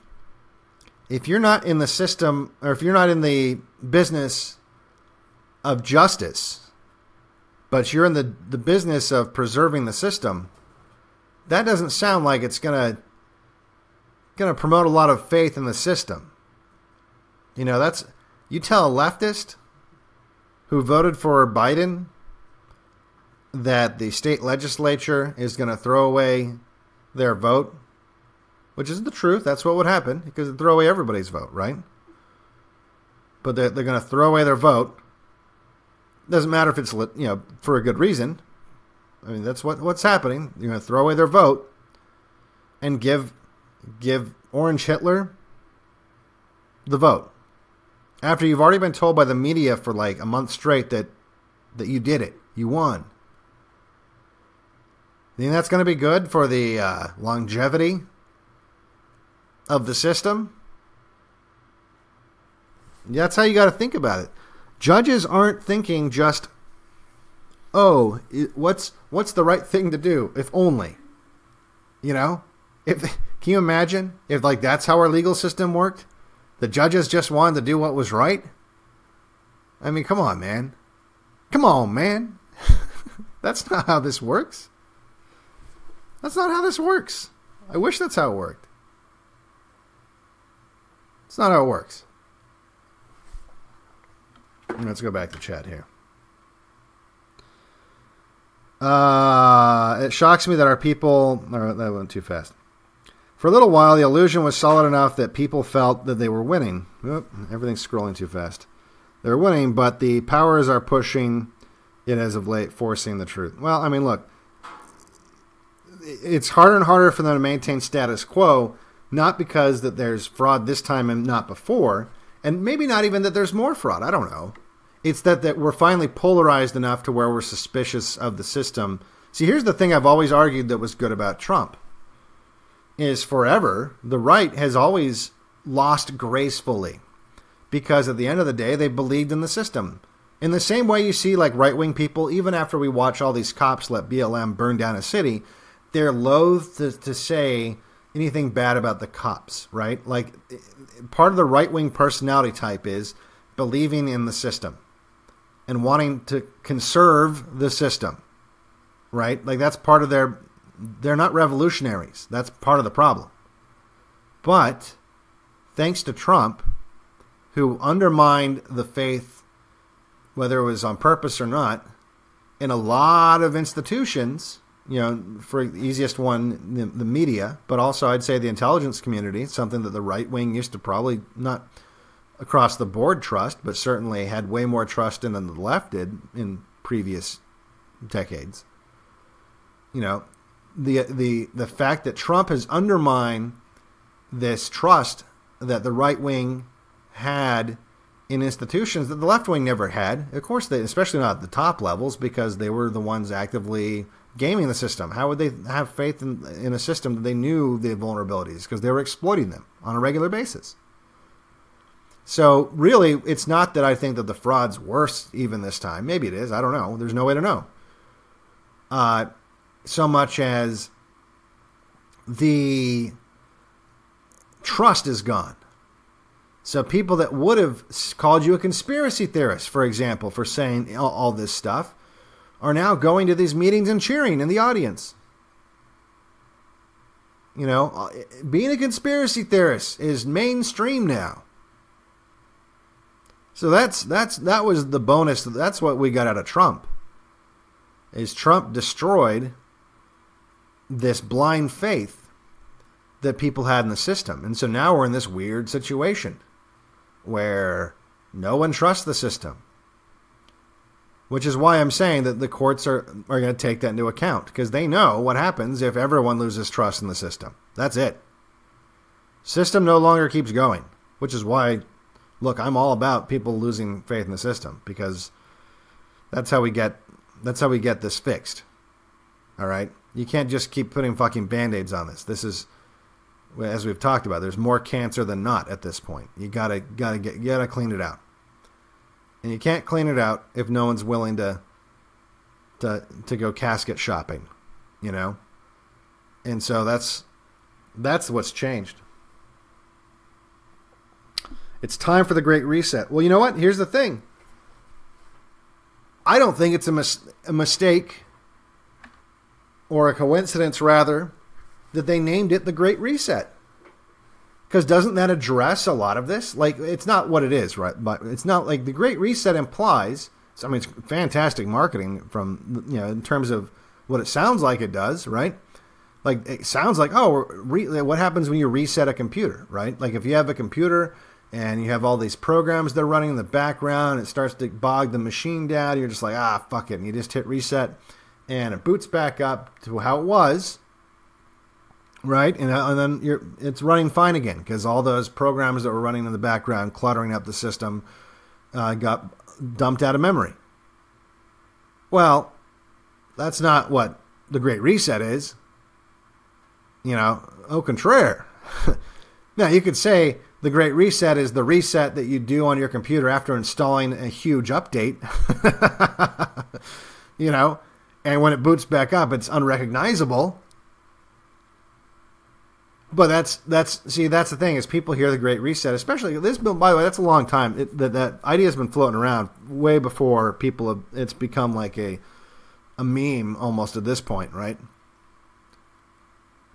if you're not in the system, or if you're not in the business of justice, but you're in the business of preserving the system, that doesn't sound like it's gonna promote a lot of faith in the system. You tell a leftist who voted for Biden that the state legislature is going to throw away their vote, which is the truth. That's what would happen, because they throw away everybody's vote, right? But they're going to throw away their vote. Doesn't matter if it's for a good reason. That's what's happening. You're going to throw away their vote and give Orange Hitler the vote after you've already been told by the media for like a month straight that you did it, you won. You think that's going to be good for the longevity of the system? Yeah, that's how you got to think about it. Judges aren't thinking just, what's the right thing to do, if only. Can you imagine if that's how our legal system worked? The judges just wanted to do what was right? Come on, man. Come on, man. That's not how this works. That's not how this works. I wish that's how it worked. It's not how it works. Let's go back to chat here. It shocks me that our people... That went too fast. For a little while, the illusion was solid enough that people felt that they were winning. Everything's scrolling too fast. They're winning, but the powers are pushing it as of late, forcing the truth. Well, look. It's harder and harder for them to maintain status quo, not because that there's fraud this time and not before, and maybe not even that there's more fraud. I don't know. It's that we're finally polarized enough to where we're suspicious of the system. See, here's the thing I've always argued that was good about Trump. Is forever, the right has always lost gracefully because at the end of the day, they believed in the system. In the same way you see like right-wing people, even after we watch all these cops let BLM burn down a city, they're loath to say anything bad about the cops, right? Like part of the right-wing personality type is believing in the system and wanting to conserve the system, right? Like that's part of they're not revolutionaries. That's part of the problem. But thanks to Trump, who undermined the faith, whether it was on purpose or not, in a lot of institutions, for the easiest one, the media, but also I'd say the intelligence community, something that the right wing used to probably not across the board trust, but certainly had way more trust in than the left did in previous decades. The fact that Trump has undermined this trust that the right wing had in institutions that the left wing never had. Of course, especially not at the top levels, because they were the ones actively gaming the system. How would they have faith in a system that they knew the vulnerabilities? Because they were exploiting them on a regular basis. So really, it's not that I think that the fraud's worse even this time. Maybe it is. I don't know. There's no way to know. So much as the trust is gone. So people that would have called you a conspiracy theorist, for example, for saying all this stuff, are now going to these meetings and cheering in the audience. Being a conspiracy theorist is mainstream now. So that was the bonus. That's what we got out of Trump. Is Trump destroyed this blind faith that people had in the system. And so now we're in this weird situation where no one trusts the system. Which is why I'm saying that the courts are going to take that into account, because they know what happens if everyone loses trust in the system. That's it. System no longer keeps going, which is why, look, I'm all about people losing faith in the system, because that's how we get this fixed. All right? You can't just keep putting fucking Band-Aids on this. This is, as we've talked about, there's more cancer than not at this point. You gotta clean it out. And you can't clean it out if no one's willing to go casket shopping, And so that's what's changed. It's time for the Great Reset. Well, you know what? Here's the thing. I don't think it's a mistake, or a coincidence rather, that they named it the Great Reset. Because doesn't that address a lot of this? Like, it's not what it is, right? But it's not like the Great Reset implies, it's fantastic marketing from, in terms of what it sounds like it does, right? Like, it sounds like, what happens when you reset a computer, right? Like, if you have a computer and you have all these programs that are running in the background, it starts to bog the machine down, you're just like, fuck it, and you just hit reset, and it boots back up to how it was, right? And then it's running fine again, because all those programs that were running in the background, cluttering up the system, got dumped out of memory. Well, that's not what the Great Reset is. Au contraire. Now, you could say the Great Reset is the reset that you do on your computer after installing a huge update. And when it boots back up, it's unrecognizable. But that's the thing, is people hear the Great Reset, especially this. By the way, that's a long time. That idea has been floating around way before it's become like a meme almost at this point, right?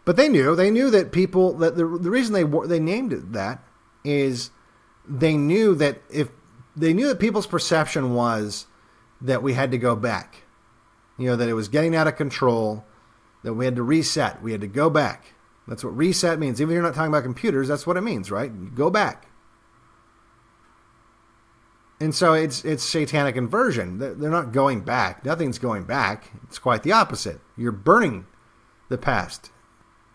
But they knew that people, that the reason they named it that is they knew that people's perception was that we had to go back, that it was getting out of control, that we had to reset, we had to go back. That's what reset means. Even if you're not talking about computers, that's what it means, right? You go back. And so it's satanic inversion. They're not going back. Nothing's going back. It's quite the opposite. You're burning the past,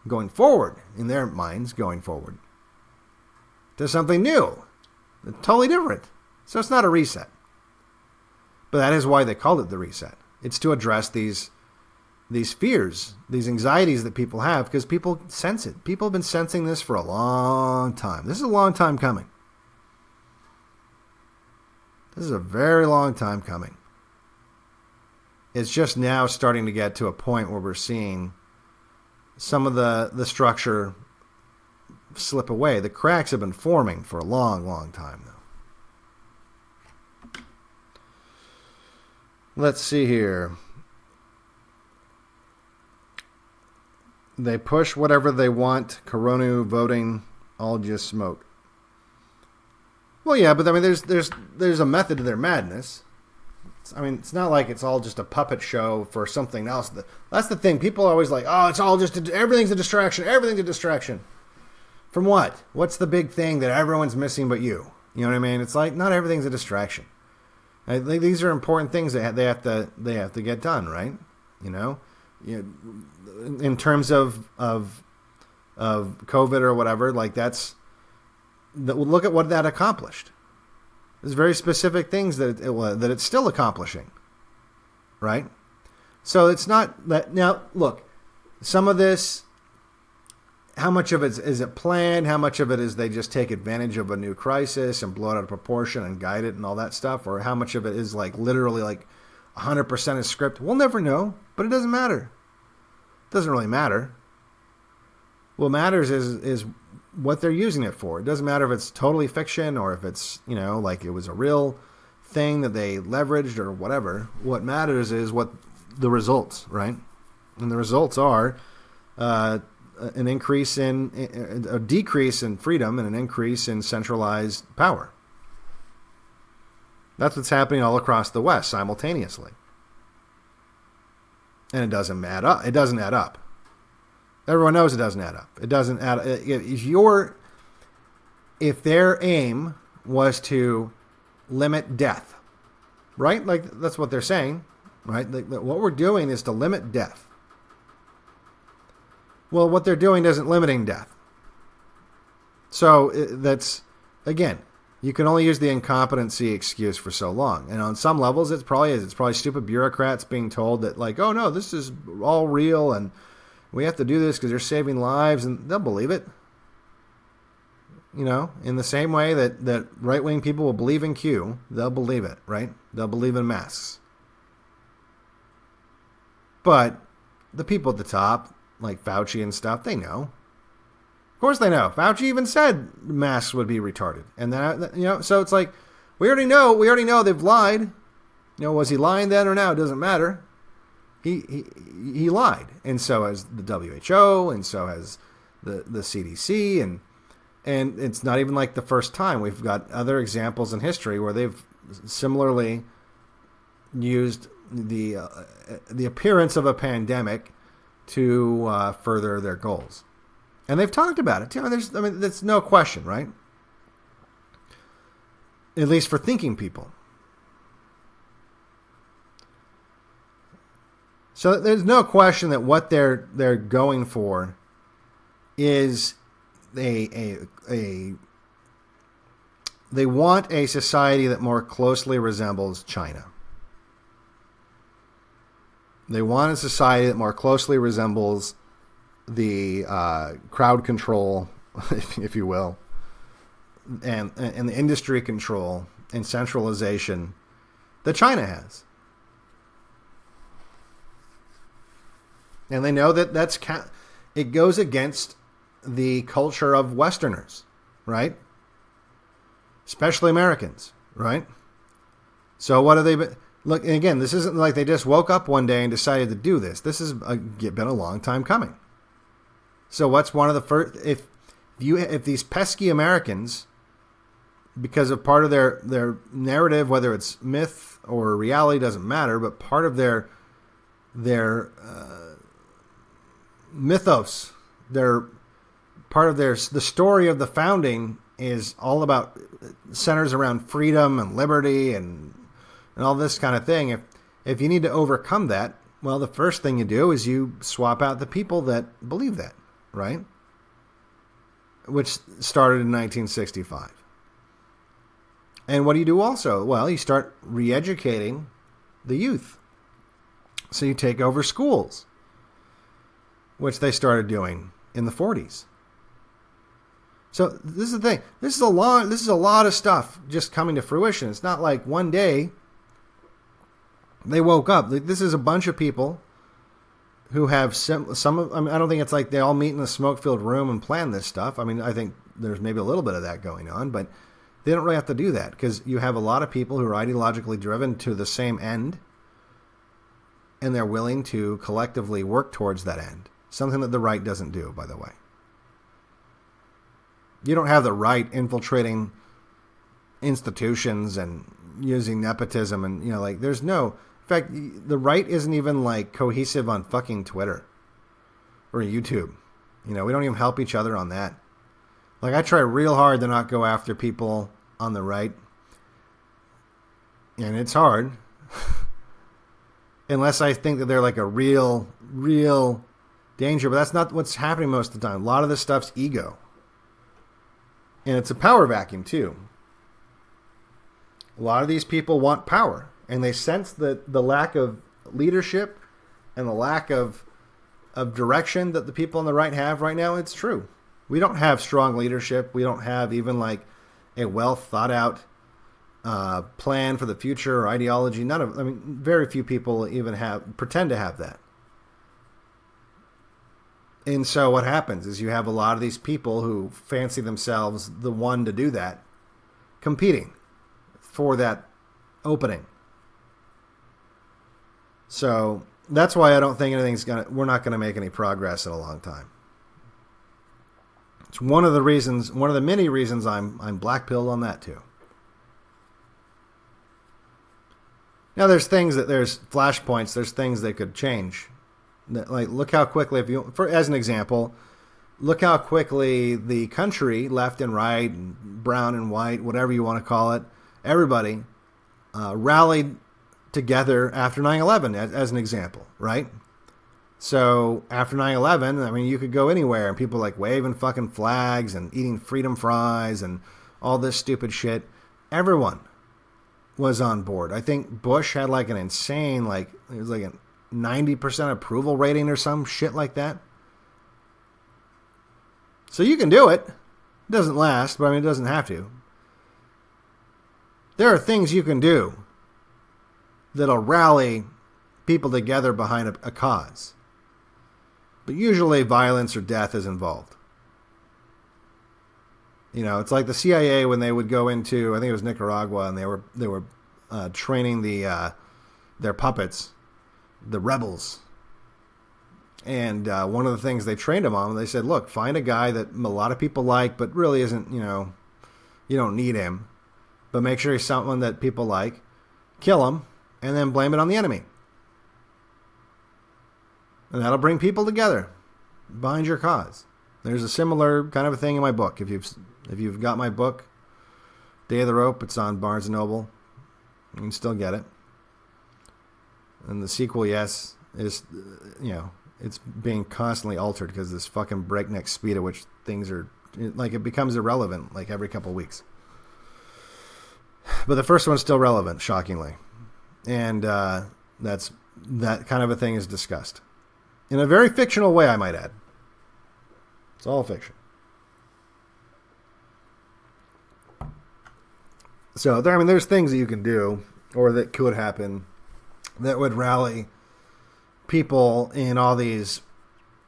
going forward, in their minds, going forward to something new, totally different. So it's not a reset. But that is why they called it the reset. It's to address these these fears, these anxieties that people have, because people sense it. People have been sensing this for a long time. This is a long time coming. This is a very long time coming. It's just now starting to get to a point where we're seeing some of the structure slip away. The cracks have been forming for a long, long time, though. Let's see here. They push whatever they want. Corona voting, all just smoke. Well, yeah, but I mean, there's a method to their madness. I mean, it's not like it's all just a puppet show for something else. That's the thing. People are always like, oh, it's all just, everything's a distraction. Everything's a distraction. From what? What's the big thing that everyone's missing but you? You know what I mean? It's like, not everything's a distraction. I think these are important things that they have to get done, right? You know, in terms of COVID or whatever, like look at what that accomplished. There's very specific things that it's still accomplishing, right? So it's not that now. Look, some of this, how much of it is it planned? How much of it is they just take advantage of a new crisis and blow it out of proportion and guide it and all that stuff, or how much of it is like literally like 100% is script? We'll never know, but it doesn't matter. It doesn't really matter. What matters is what they're using it for. It doesn't matter if it's totally fiction or if it's, like it was a real thing that they leveraged or whatever. What matters is what the results, right? And the results are an increase in a decrease in freedom and an increase in centralized power. That's what's happening all across the West simultaneously. And it doesn't add up. It doesn't add up. Everyone knows it doesn't add up. It doesn't add up. If their aim was to limit death, right? Like that's what they're saying, right? What we're doing is to limit death. Well, what they're doing isn't limiting death. So that's, again, you can only use the incompetency excuse for so long. And on some levels, it probably is. It's probably stupid bureaucrats being told that, like, oh, no, this is all real and we have to do this because they're saving lives, and they'll believe it. In the same way that right-wing people will believe in Q, they'll believe it, right? They'll believe in masks. But the people at the top, like Fauci and stuff, they know. Of course they know. Fauci even said masks would be retarded. And then, so it's like, we already know they've lied. Was he lying then or now? It doesn't matter. He lied, and so has the WHO, and so has the CDC, and it's not even like the first time. We've got other examples in history where they've similarly used the appearance of a pandemic to further their goals, and they've talked about it too. There's no question, right? At least for thinking people. So there's no question that what they're going for is they want a society that more closely resembles China. They want a society that more closely resembles the crowd control, if you will, and the industry control and centralization that China has. And they know that it goes against the culture of Westerners, right? Especially Americans, right? So what have they been? Look, and again, this isn't like they just woke up one day and decided to do this. This has been a long time coming. So what's one of the first? If these pesky Americans, because of part of their narrative, whether it's myth or reality, doesn't matter, but part of their mythos, the story of the founding is all about, centers around freedom and liberty and all this kind of thing. If you need to overcome that, well, the first thing you do is you swap out the people that believe that, right? Which started in 1965. And what do you do also? Well, you start re-educating the youth. So you take over schools. which they started doing in the 40s. So this is the thing. This is a lot of stuff just coming to fruition. It's not like one day they woke up. This is a bunch of people who have some of. I mean, I don't think it's like they all meet in a smoke-filled room and plan this stuff. I mean, I think there's maybe a little bit of that going on, but they don't really have to do that because you have a lot of people who are ideologically driven to the same end, and they're willing to collectively work towards that end. Something that the right doesn't do, by the way. You don't have the right infiltrating institutions and using nepotism and, like, there's no... In fact, the right isn't even, like, cohesive on fucking Twitter or YouTube. We don't even help each other on that. Like, I try real hard to not go after people on the right. And it's hard. Unless I think that they're, like, a real danger. But that's not what's happening most of the time. A lot of this stuff's ego. And it's a power vacuum, too. A lot of these people want power. And they sense that the lack of leadership and the lack of direction that the people on the right have right now. It's true. We don't have strong leadership. We don't have even like a well thought out plan for the future or ideology. Very few people even pretend to have that. And so what happens is you have a lot of these people who fancy themselves the one to do that, competing for that opening. So that's why I don't think we're not going to make any progress in a long time. It's one of the many reasons I'm black-pilled on that too. Now there's flashpoints, there's things that could change. Like, look how quickly, as an example, look how quickly the country, left and right, and brown and white, whatever you want to call it, everybody rallied together after 9/11, as an example, right? So after 9/11, you could go anywhere and people like waving fucking flags and eating freedom fries and all this stupid shit. Everyone was on board. I think Bush had like an insane, it was like a 90% approval rating or some shit like that. So you can do it. It doesn't last, but it doesn't have to. There are things you can do that'll rally people together behind a cause. But usually violence or death is involved. It's like the CIA when they would go into, I think it was Nicaragua, and they were training their puppets, the rebels. And one of the things they trained them on, they said, look, find a guy that a lot of people like, but really isn't, you don't need him. But make sure he's someone that people like. Kill him, and then blame it on the enemy. And that'll bring people together behind your cause. There's a similar kind of a thing in my book. If you've got my book, Day of the Rope, it's on Barnes & Noble. You can still get it. And the sequel, yes, is, it's being constantly altered because this fucking breakneck speed at which things are, it becomes irrelevant like every couple of weeks. But the first one's still relevant, shockingly. And that kind of a thing is discussed. In a very fictional way, I might add. It's all fiction. So, there's things that you can do, or that could happen, that would rally people in all these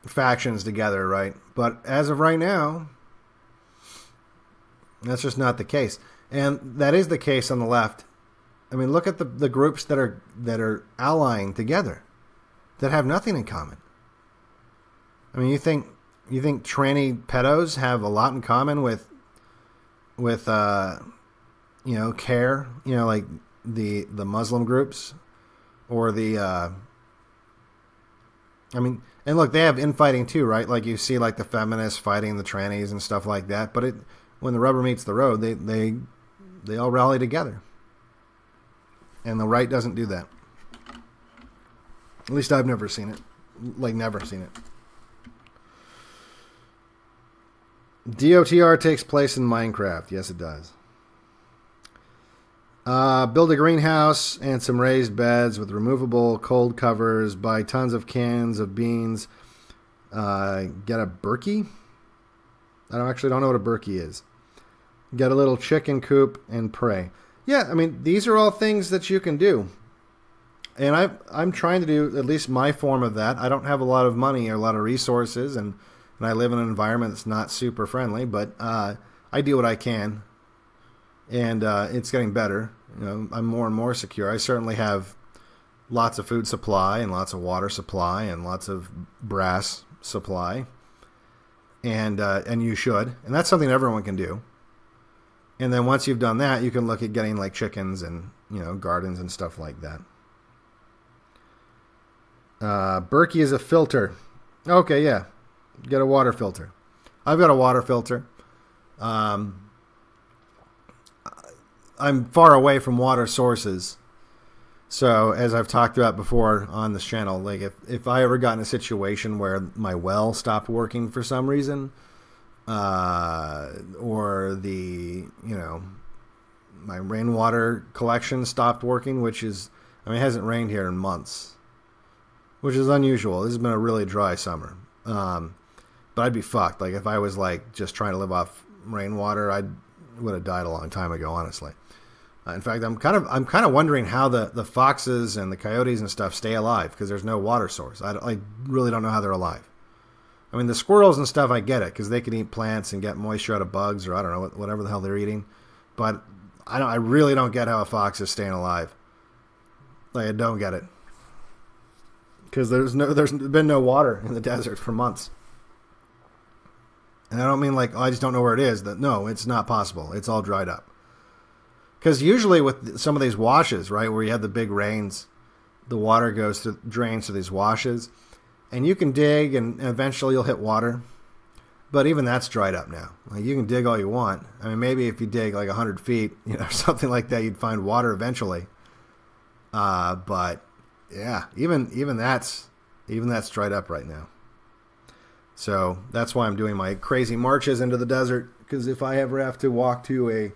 factions together, right? But as of right now, that's just not the case. And that is the case on the left. Look at the groups that are allying together that have nothing in common. You think tranny pedos have a lot in common with CARE, like the Muslim groups, or and look, they have infighting too, right? Like you see like the feminists fighting the trannies and stuff like that, but when the rubber meets the road, they all rally together. And the right doesn't do that. At least I've never seen it. Never seen it. DOTR takes place in Minecraft. Yes, it does. Build a greenhouse and some raised beds with removable cold covers. Buy tons of cans of beans. Get a Berkey. I don't know what a Berkey is. Get a little chicken coop and pray. Yeah, I mean, these are all things that you can do. And I'm trying to do at least my form of that. I don't have a lot of money or a lot of resources, and I live in an environment that's not super friendly, but I do what I can. And it's getting better. You know, I'm more and more secure. I certainly have lots of food supply and lots of water supply and lots of brass supply. And you should. And that's something everyone can do. And then once you've done that, you can look at getting like chickens and, you know, gardens and stuff like that. Berkey is a filter. Okay, yeah. Get a water filter. I've got a water filter. I'm far away from water sources. So, as I've talked about before on this channel, like if I ever got in a situation where my well stopped working for some reason, or my rainwater collection stopped working, which is, I mean, it hasn't rained here in months, which is unusual. This has been a really dry summer. But I'd be fucked. Like if I was like just trying to live off rainwater, I would have died a long time ago, honestly. In fact, I'm kind of wondering how the foxes and the coyotes and stuff stay alive because there's no water source. I really don't know how they're alive. I mean, the squirrels and stuff, I get it because they can eat plants and get moisture out of bugs or I don't know whatever the hell they're eating. But I really don't get how a fox is staying alive. Like I don't get it because there's been no water in the desert for months. And I don't mean like I just don't know where it is. No, it's not possible. It's all dried up. Because usually with some of these washes, right, where you have the big rains, the water drains through these washes, and you can dig, and eventually you'll hit water. But even that's dried up now. Like you can dig all you want. I mean, maybe if you dig like 100 feet, you know, something like that, you'd find water eventually. But yeah, even that's dried up right now. So that's why I'm doing my crazy marches into the desert. Because if I ever have to walk to a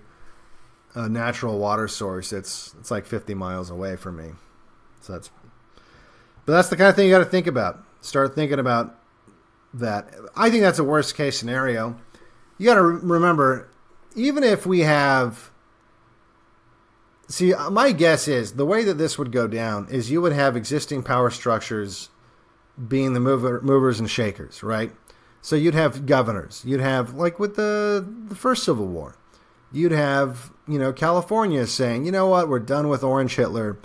natural water source, it's like 50 miles away from me. So that's the kind of thing you got to think about. Start thinking about that. I think that's a worst case scenario. You got to remember, even if we have, my guess is the way that this would go down is you would have existing power structures being the movers and shakers, right? So you'd have governors. You'd have, like with the first Civil War, you'd have, you know, California saying, you know what, we're done with Orange Hitler.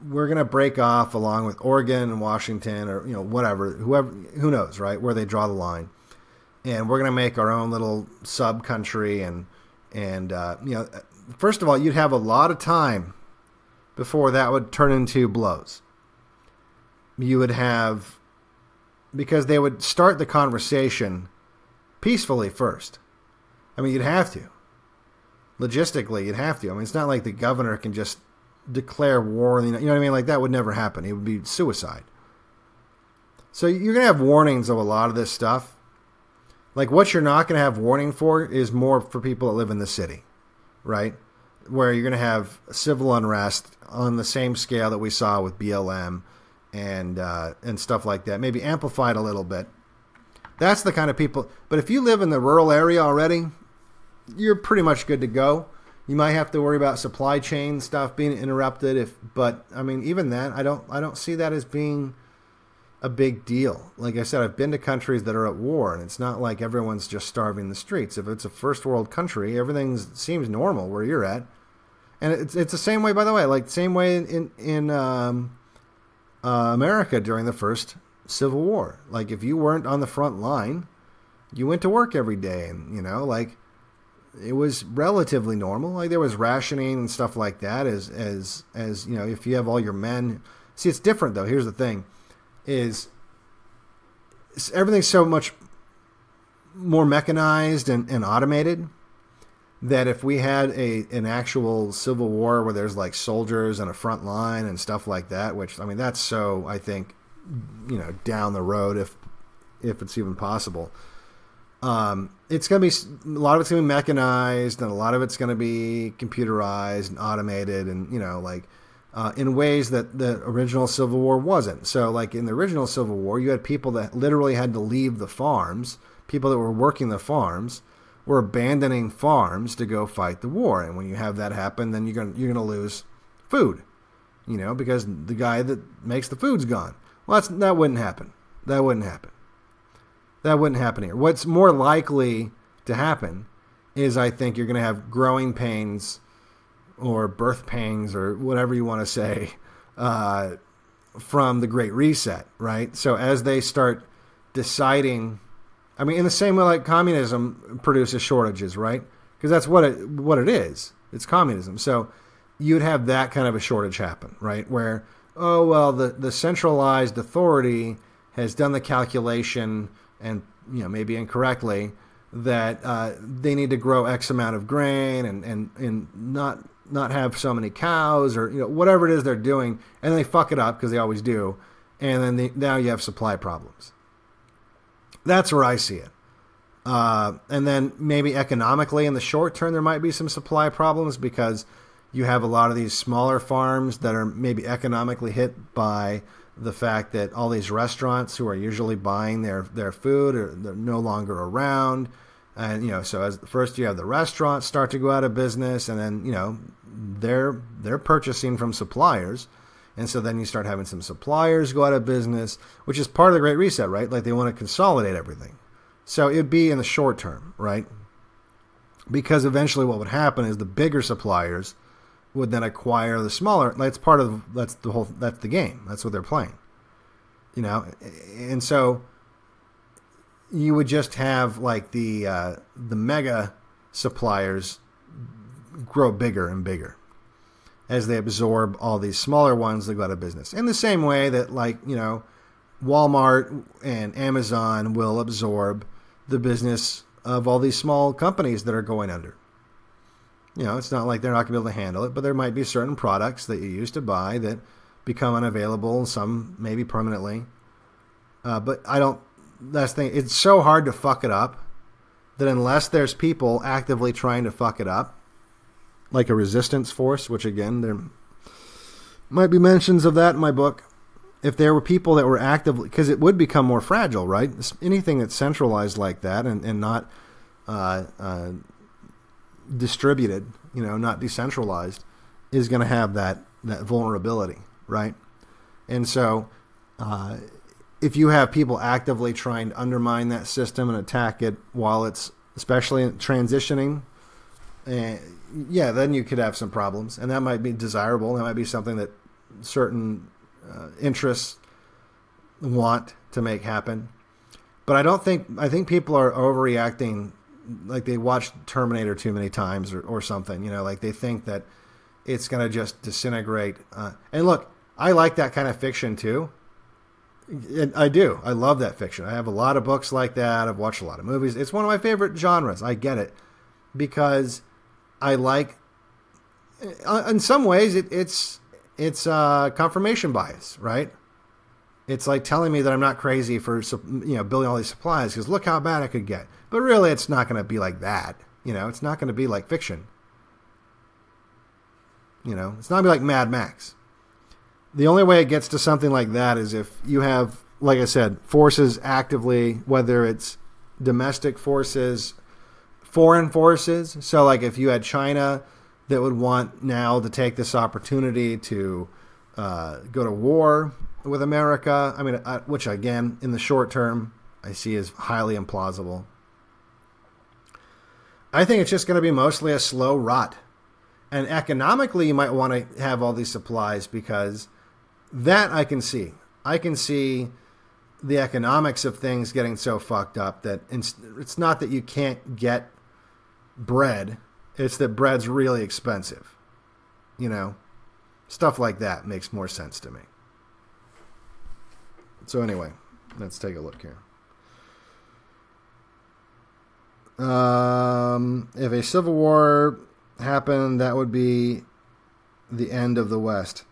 We're going to break off along with Oregon and Washington or, you know, whatever, who knows, right, where they draw the line. And we're going to make our own little sub-country. And you know, first of all, you'd have a lot of time before that would turn into blows. You would have, because they would start the conversation peacefully first. I mean, you'd have to. Logistically, you'd have to. I mean, it's not like the governor can just declare war. You know what I mean? Like, that would never happen. It would be suicide. So you're going to have warnings of a lot of this stuff. Like, what you're not going to have warning for is more for people that live in the city, right? Where you're going to have civil unrest on the same scale that we saw with BLM and stuff like that. Maybe amplified a little bit. That's the kind of people. But if you live in the rural area already, you're pretty much good to go. You might have to worry about supply chain stuff being interrupted, but I mean, even that, I don't see that as being a big deal. Like I said, I've been to countries that are at war, and it's not like everyone's just starving the streets. If it's a first world country, everything seems normal where you're at, and it's the same way, by the way, like same way in America during the first Civil War. Like if you weren't on the front line, you went to work every day, and you know, like. It was relatively normal. Like there was rationing and stuff like that as you know, if you have all your men. See, it's different though. Here's the thing is everything's so much more mechanized and automated that if we had an actual civil war where there's like soldiers and a front line and stuff like that, which I mean, that's so, I think, you know, down the road if it's even possible. It's going to be, a lot of it's going to be mechanized and a lot of it's going to be computerized and automated and, you know, like in ways that the original Civil War wasn't. So, like in the original Civil War, you had people that literally had to leave the farms. People that were working the farms were abandoning farms to go fight the war. And when you have that happen, then you're gonna lose food, because the guy that makes the food's gone. Well, that wouldn't happen. That wouldn't happen here. What's more likely to happen is, I think, you're going to have growing pains or birth pangs or whatever you want to say from the Great Reset, right? So as they start deciding, I mean, in the same way like communism produces shortages, right? Because that's what it is. It's communism. So you'd have that kind of a shortage happen, right? Where, oh, well, the centralized authority has done the calculation, and maybe incorrectly, that they need to grow X amount of grain and not have so many cows, or whatever it is they're doing, and they fuck it up because they always do, and then now you have supply problems. That's where I see it. And then maybe economically in the short term there might be some supply problems because you have a lot of these smaller farms that are maybe economically hit by the fact that all these restaurants who are usually buying their food they're no longer around. And, so as first you have the restaurants start to go out of business, and then, they're purchasing from suppliers. And so then you start having some suppliers go out of business, which is part of the Great Reset, right? Like they want to consolidate everything. So it'd be in the short term, right? Because eventually what would happen is the bigger suppliers would then acquire the smaller. That's the game. That's what they're playing, and so you would just have like the mega suppliers grow bigger and bigger as they absorb all these smaller ones that go out of business. In the same way that Walmart and Amazon will absorb the business of all these small companies that are going under. It's not like they're not going to be able to handle it, but there might be certain products that you used to buy that become unavailable, some maybe permanently. But that's the thing. It's so hard to fuck it up that unless there's people actively trying to fuck it up, like a resistance force, which again, there might be mentions of that in my book. If there were people that were actively, because it would become more fragile, right? Anything that's centralized like that and not distributed, not decentralized, is going to have that vulnerability, right? And so if you have people actively trying to undermine that system and attack it while it's especially transitioning, then you could have some problems, and that might be desirable. That might be something that certain interests want to make happen. But I think people are overreacting, like they watched Terminator too many times or something, like they think that it's going to just disintegrate. And look, I like that kind of fiction too. I do. I love that fiction. I have a lot of books like that. I've watched a lot of movies. It's one of my favorite genres. I get it. Because I like, in some ways, it's confirmation bias, right? It's like telling me that I'm not crazy for building all these supplies because look how bad it could get. But really, it's not going to be like that. It's not going to be like fiction. It's not going to be like Mad Max. The only way it gets to something like that is if you have, like I said, forces actively, whether it's domestic forces, foreign forces. So like if you had China that would want now to take this opportunity to go to war with America, I mean, which again, in the short term, I see as highly implausible. I think it's just going to be mostly a slow rot. And economically, you might want to have all these supplies because that I can see. I can see the economics of things getting so fucked up that it's not that you can't get bread. It's that bread's really expensive. Stuff like that makes more sense to me. So anyway, let's take a look here. If a civil war happened, that would be the end of the West.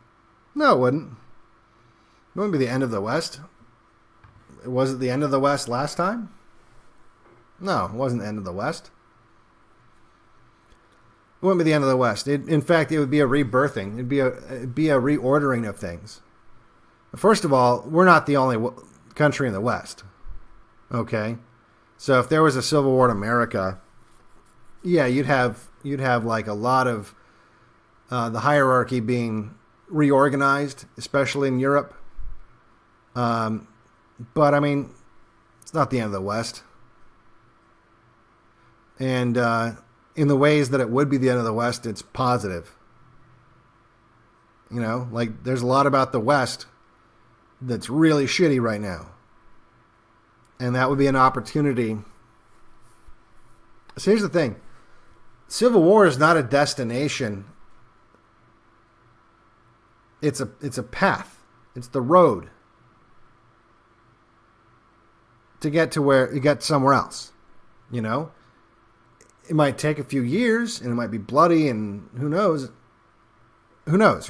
No, it wouldn't. It wouldn't be the end of the West. Was it the end of the West last time? No, it wasn't the end of the West. It wouldn't be the end of the West. In fact, it would be a rebirthing. It'd be a reordering of things. First of all, we're not the only country in the West. Okay, so if there was a civil war in America, yeah, you'd have like a lot of the hierarchy being reorganized, especially in Europe. But I mean, it's not the end of the West. And in the ways that it would be the end of the West, it's positive. You know, like there's a lot about the West that's really shitty right now. And that would be an opportunity. So here's the thing. Civil war is not a destination. It's a path. It's the road to get to where you get somewhere else. You know, it might take a few years and it might be bloody and who knows,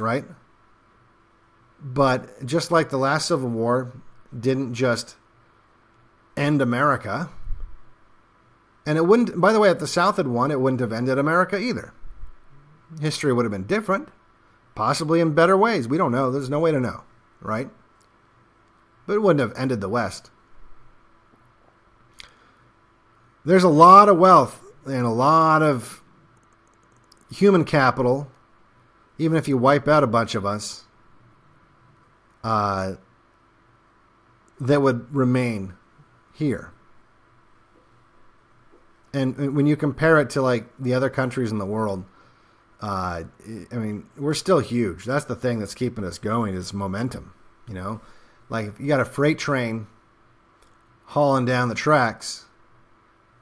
right? But just like the last Civil War didn't just end America, and it wouldn't, by the way, if the South had won, it wouldn't have ended America either. History would have been different, possibly in better ways. We don't know. There's no way to know, right? But it wouldn't have ended the West. There's a lot of wealth and a lot of human capital, even if you wipe out a bunch of us, that would remain here. And when you compare it to like the other countries in the world, I mean, we're still huge. That's the thing that's keeping us going is momentum. You know, like if you got a freight train hauling down the tracks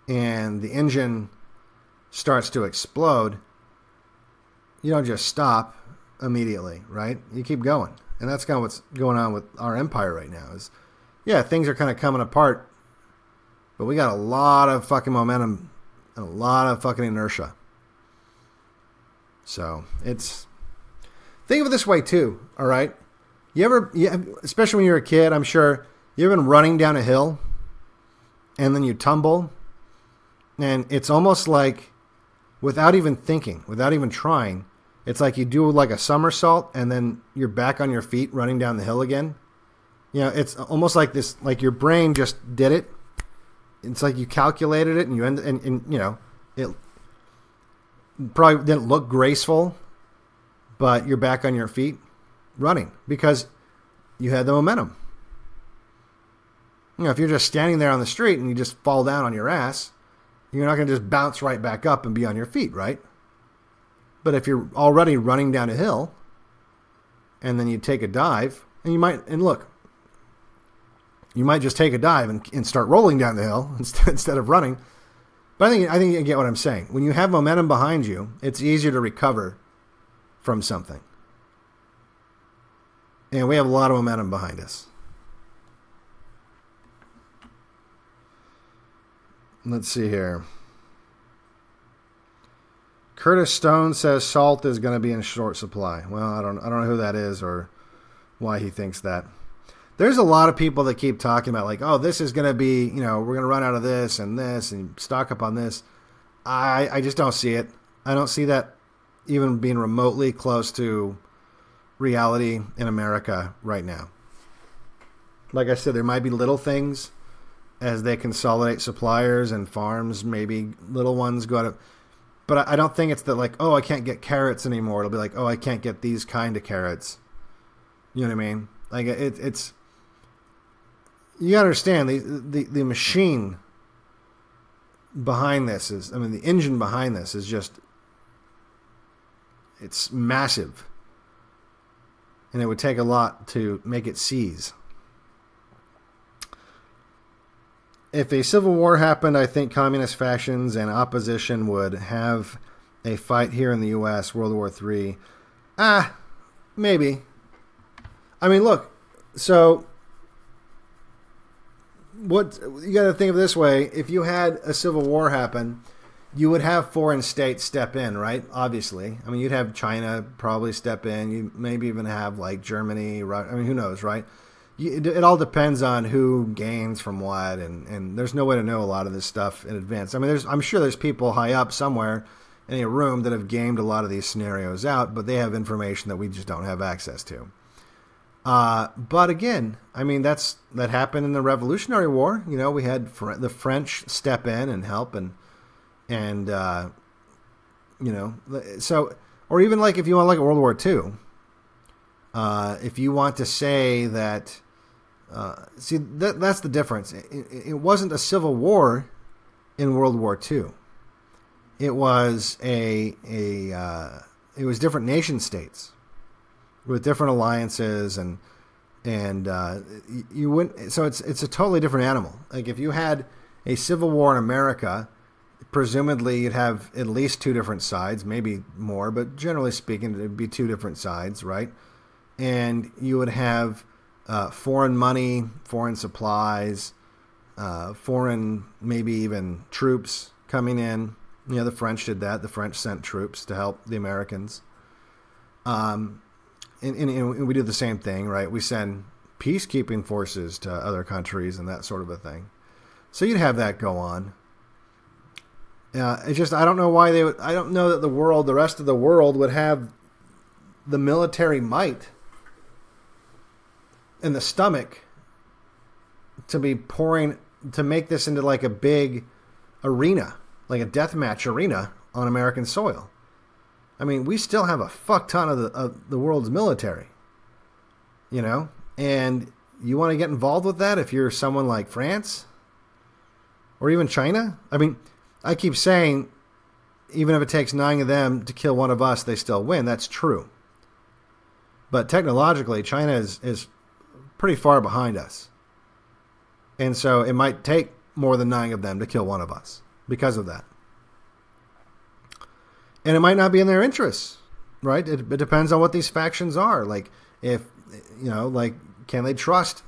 and the engine starts to explode, you don't just stop immediately, right? You keep going. And that's kind of what's going on with our empire right now is, yeah, things are kind of coming apart, but we got a lot of fucking momentum and a lot of fucking inertia. So it's, think of it this way too, all right? Especially when you're a kid, I'm sure you've been running down a hill and then you tumble, and it's almost like without even thinking, without even trying, it's like you do like a somersault and then you're back on your feet running down the hill again. You know, it's almost like this, like your brain just did it. It's like you calculated it and you and you know, it probably didn't look graceful, but you're back on your feet running because you had the momentum. You know, if you're just standing there on the street and you just fall down on your ass, you're not going to just bounce right back up and be on your feet, right? But if you're already running down a hill and then you take a dive, and you might just take a dive and start rolling down the hill instead of running. But I think you get what I'm saying. When you have momentum behind you, it's easier to recover from something. And we have a lot of momentum behind us. Let's see here. Curtis Stone says salt is going to be in short supply. Well, I don't know who that is or why he thinks that. There's a lot of people that keep talking about like, oh, this is going to be, you know, we're going to run out of this and stock up on this. I just don't see it. I don't see that even being remotely close to reality in America right now. Like I said, there might be little things as they consolidate suppliers and farms, maybe little ones go out of, but I don't think it's that like, oh, I can't get carrots anymore. It'll be like, oh, I can't get these kind of carrots. You know what I mean? Like it's, you gotta understand the machine behind this is, I mean, the engine behind this is just, it's massive. And it would take a lot to make it seize. If a civil war happened, I think communist factions and opposition would have a fight here in the U.S., World War III. Maybe. I mean, look, so what you got to think of it this way. If you had a civil war happen, you would have foreign states step in, right? Obviously. I mean, you'd have China probably step in. You maybe even have like Germany. I mean, who knows, right? It all depends on who gains from what, and there's no way to know a lot of this stuff in advance. I mean, I'm sure there's people high up somewhere in a room that have gamed a lot of these scenarios out, but they have information that we just don't have access to. But again, I mean, that happened in the Revolutionary War. You know, we had the French step in and help, and you know, so, or even like if you want to look at World War II, if you want to say that, see, that's the difference. It wasn't a civil war in World War II. It was it was different nation states with different alliances, and you wouldn't. So it's a totally different animal. Like if you had a civil war in America, presumably you'd have at least two different sides, maybe more, but generally speaking, it'd be two different sides, right? And you would have foreign money, foreign supplies, foreign maybe even troops coming in. You know, the French did that. The French sent troops to help the Americans. And we do the same thing, right? We send peacekeeping forces to other countries and that sort of a thing. So you'd have that go on. It's just, I don't know why they would. I don't know that the rest of the world would have the military might and the stomach to be pouring, to make this into like a big arena, like a deathmatch arena on American soil. I mean, we still have a fuck ton of the world's military, you know, and you want to get involved with that if you're someone like France or even China. I mean, I keep saying, even if it takes 9 of them to kill one of us, they still win. That's true. But technologically, China is pretty far behind us. And so it might take more than 9 of them to kill one of us because of that. And it might not be in their interests, right? It depends on what these factions are. Like, if, you know, like, can they trust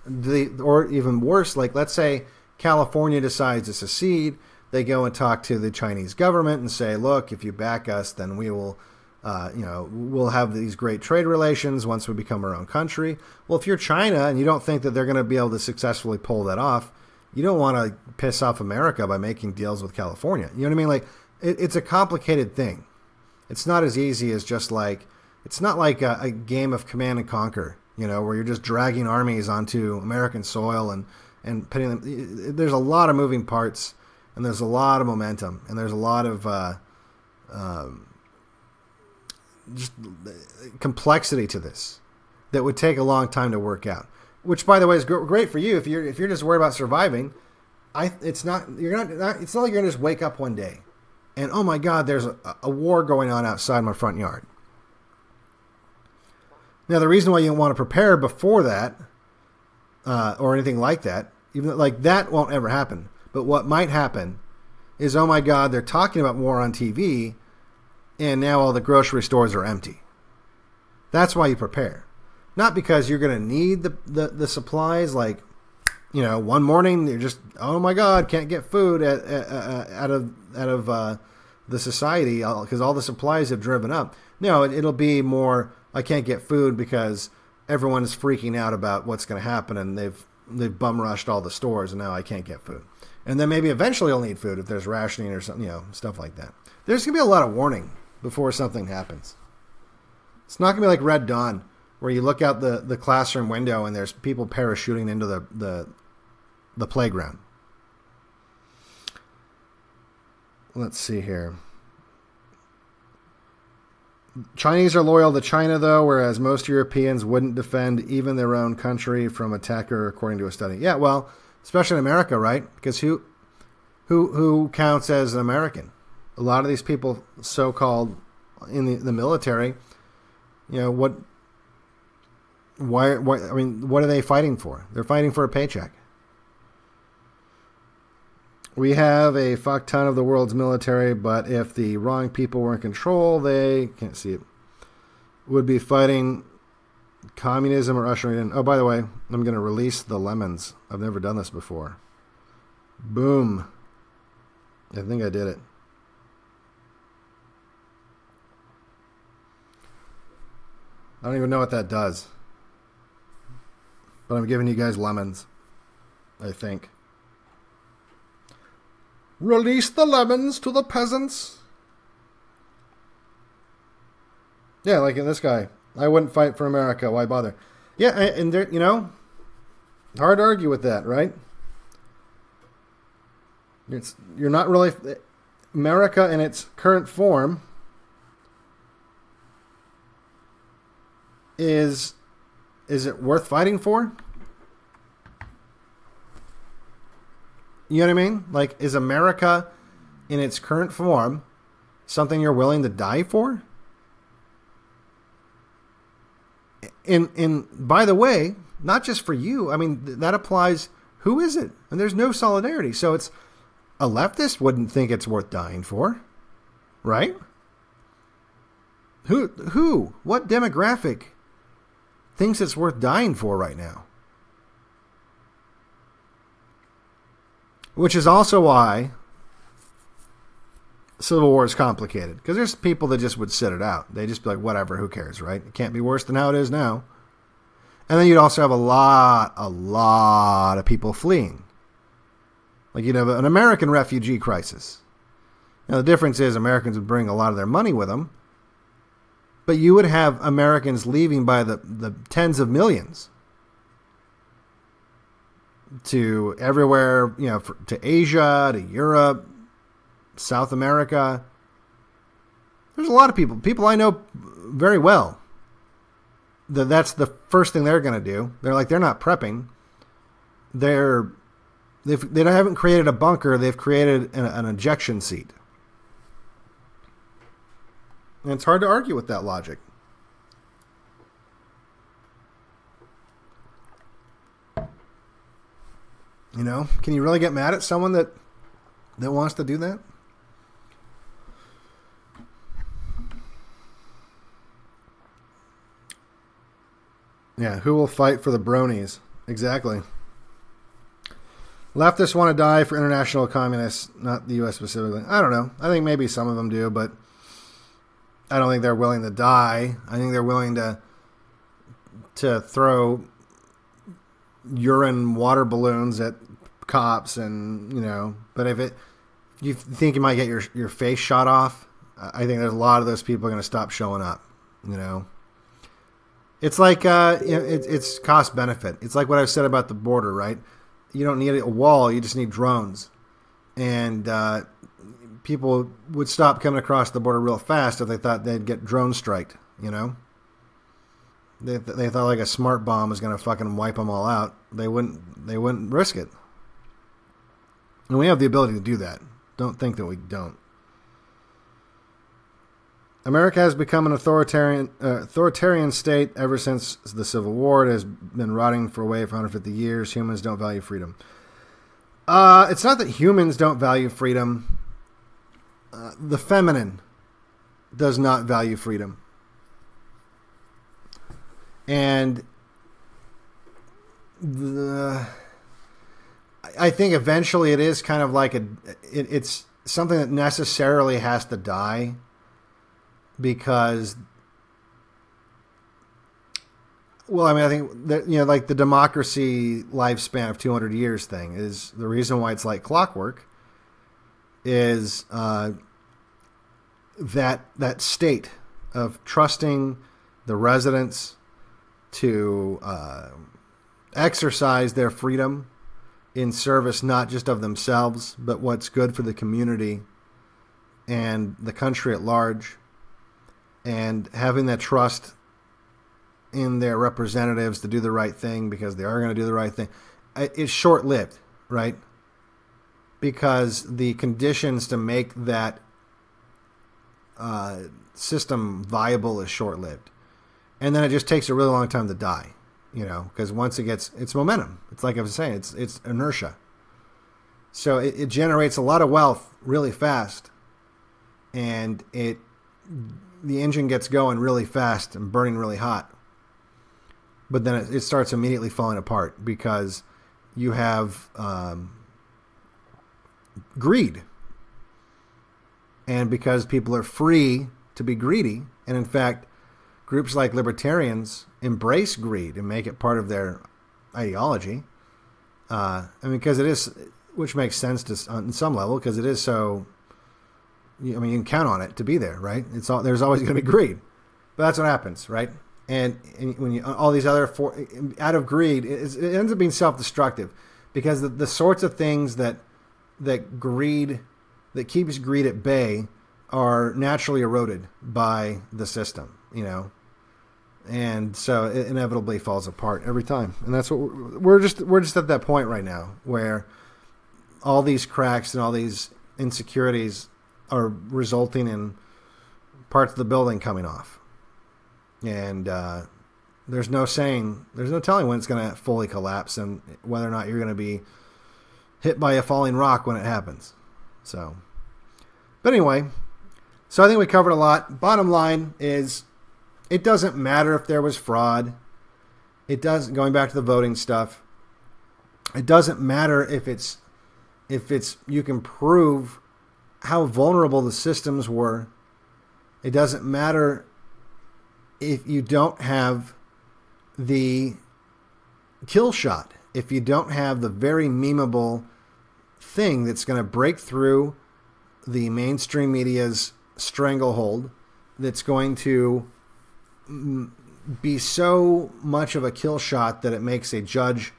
or even worse, like, let's say California decides to secede. They go and talk to the Chinese government and say, look, if you back us, then we will, you know, we'll have these great trade relations once we become our own country. Well, if you're China and you don't think that they're going to be able to successfully pull that off, you don't want to piss off America by making deals with California. You know what I mean? Like, it's a complicated thing. It's not as easy as just like, it's not like a game of Command and Conquer, you know, where you're just dragging armies onto American soil and putting them. There's a lot of moving parts. And there's a lot of momentum, and there's a lot of just complexity to this that would take a long time to work out. Which, by the way, is great for you if you're just worried about surviving. It's not like you're gonna just wake up one day and, oh my God, there's a war going on outside my front yard. Now, the reason why you want to prepare before that or anything like that, even like that, won't ever happen. But what might happen is, oh my God, they're talking about war on TV, and now all the grocery stores are empty. That's why you prepare. Not because you're going to need the supplies, like, you know, one morning you're just, oh my God, can't get food out of the society because all the supplies have driven up. No, it'll be more, I can't get food because everyone is freaking out about what's going to happen, and they've bum rushed all the stores, and now I can't get food. And then maybe eventually I'll need food if there's rationing or something, you know, stuff like that. There's going to be a lot of warning before something happens. It's not going to be like Red Dawn, where you look out the classroom window and there's people parachuting into the playground. Let's see here. Chinese are loyal to China, though, whereas most Europeans wouldn't defend even their own country from attacker, according to a study. Yeah, well, especially in America, right? Because who counts as an American? A lot of these people, so-called in the military, you know, why? I mean, what are they fighting for? They're fighting for a paycheck. We have a fuck ton of the world's military, but if the wrong people were in control, they can't see it. Would be fighting communism or ushering in. Oh, by the way, I'm going to release the lemons. I've never done this before. Boom. I think I did it. I don't even know what that does. But I'm giving you guys lemons, I think. Release the lemons to the peasants. Yeah, like in this guy. I wouldn't fight for America. Why bother? Yeah, and there, hard to argue with that, right? You're not really America in its current form is it worth fighting for? You know what I mean? Like, is America in its current form something you're willing to die for? And by the way, not just for you. I mean, that applies. Who is it? And there's no solidarity. So it's a leftist wouldn't think it's worth dying for, right? Who? What demographic thinks it's worth dying for right now? Which is also why Civil War is complicated. Because there's people that just would sit it out. They just be like, whatever, who cares, right? It can't be worse than how it is now. And then you'd also have a lot of people fleeing. Like you'd have an American refugee crisis. Now the difference is Americans would bring a lot of their money with them. But you would have Americans leaving by the tens of millions. To everywhere, to Asia, to Europe, South America. There's a lot of people I know very well, that's the first thing they're going to do. They're not prepping. They haven't created a bunker. They've created an ejection seat. And it's hard to argue with that logic. Can you really get mad at someone that wants to do that? Yeah, who will fight for the bronies? Exactly. Leftists want to die for international communists, not the U.S. specifically. I don't know. I think maybe some of them do, but I don't think they're willing to die. I think they're willing to throw urine water balloons at cops but if you think you might get your face shot off, I think there's a lot of those people are going to stop showing up. It's like it's cost benefit. It's like what I've said about the border, right? You don't need a wall, you just need drones. And people would stop coming across the border real fast if they thought they'd get drone striked, They thought like a smart bomb was going to fucking wipe them all out. They wouldn't risk it. And we have the ability to do that. Don't think that we don't. America has become an authoritarian state ever since the Civil War. It has been rotting for 150 years. Humans don't value freedom. It's not that humans don't value freedom. The feminine does not value freedom. And I think eventually it is kind of like it's something that necessarily has to die because, I think that, like the democracy lifespan of 200 years thing is the reason why it's like clockwork is that state of trusting the residents to exercise their freedom in service not just of themselves, but what's good for the community and the country at large, and having that trust in their representatives to do the right thing because they are going to do the right thing. It's short-lived, right? Because the conditions to make that system viable is short-lived. And then it just takes a really long time to die, because once it's momentum. It's like I was saying, it's inertia. So it generates a lot of wealth really fast, and the engine gets going really fast and burning really hot. But then it starts immediately falling apart because you have greed. And because people are free to be greedy, and in fact, groups like libertarians embrace greed and make it part of their ideology. Because it is, which makes sense on some level, because it is so. You can count on it to be there, right? There's always going to be greed, But that's what happens, right? And when you all these other out of greed, it ends up being self-destructive, because the sorts of things that keeps greed at bay are naturally eroded by the system, and so it inevitably falls apart every time. And that's what we're just at that point right now, where all these cracks and all these insecurities are resulting in parts of the building coming off. And there's no telling when it's going to fully collapse and whether or not you're going to be hit by a falling rock when it happens. So, but anyway, so I think we covered a lot. Bottom line is, it doesn't matter if there was fraud. It doesn't, going back to the voting stuff, it doesn't matter if it's you can prove how vulnerable the systems were. It doesn't matter if you don't have the kill shot, if you don't have the very memeable thing that's going to break through the mainstream media's stranglehold, that's going to be so much of a kill shot that it makes a judge,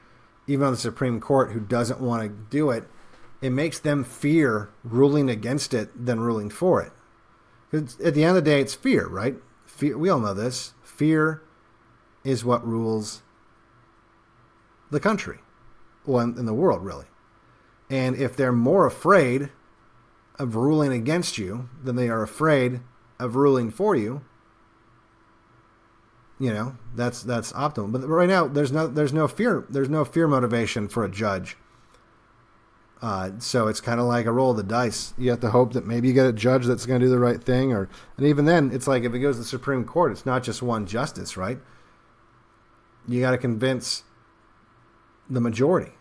even on the Supreme Court, who doesn't want to do it, it makes them fear ruling against it than ruling for it. 'Cause at the end of the day, it's fear, right? Fear, we all know this. Fear is what rules the country, well, in the world, really. And if they're more afraid of ruling against you than they are afraid of ruling for you, that's optimal. But right now, there's no fear motivation for a judge. So it's kind of like a roll of the dice. You have to hope that maybe you get a judge that's going to do the right thing, and even then, it's like if it goes to the Supreme Court, it's not just one justice, right? You got to convince the majority.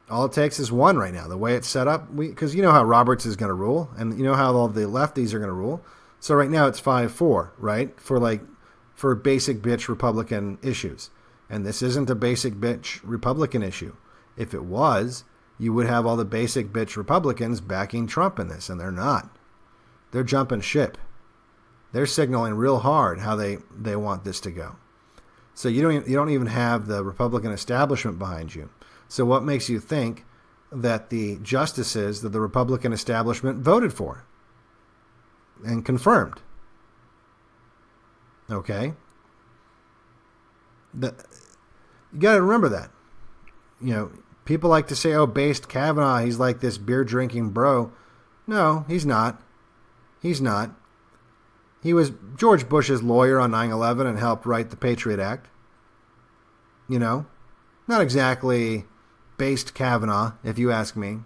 All it takes is one right now. The way it's set up, because you know how Roberts is going to rule, and you know how all the lefties are going to rule. So right now it's 5-4, right? For basic bitch Republican issues, and this isn't a basic bitch Republican issue. If it was, you would have all the basic bitch Republicans backing Trump in this, and they're not. They're jumping ship. They're signaling real hard how they want this to go. So you don't even have the Republican establishment behind you. So what makes you think that the justices that the Republican establishment voted for and confirmed? Okay? You got to remember that. People like to say, oh, based Kavanaugh, he's like this beer-drinking bro. No, he's not. He's not. He was George Bush's lawyer on 9/11 and helped write the Patriot Act. Not exactly based Kavanaugh, if you ask me.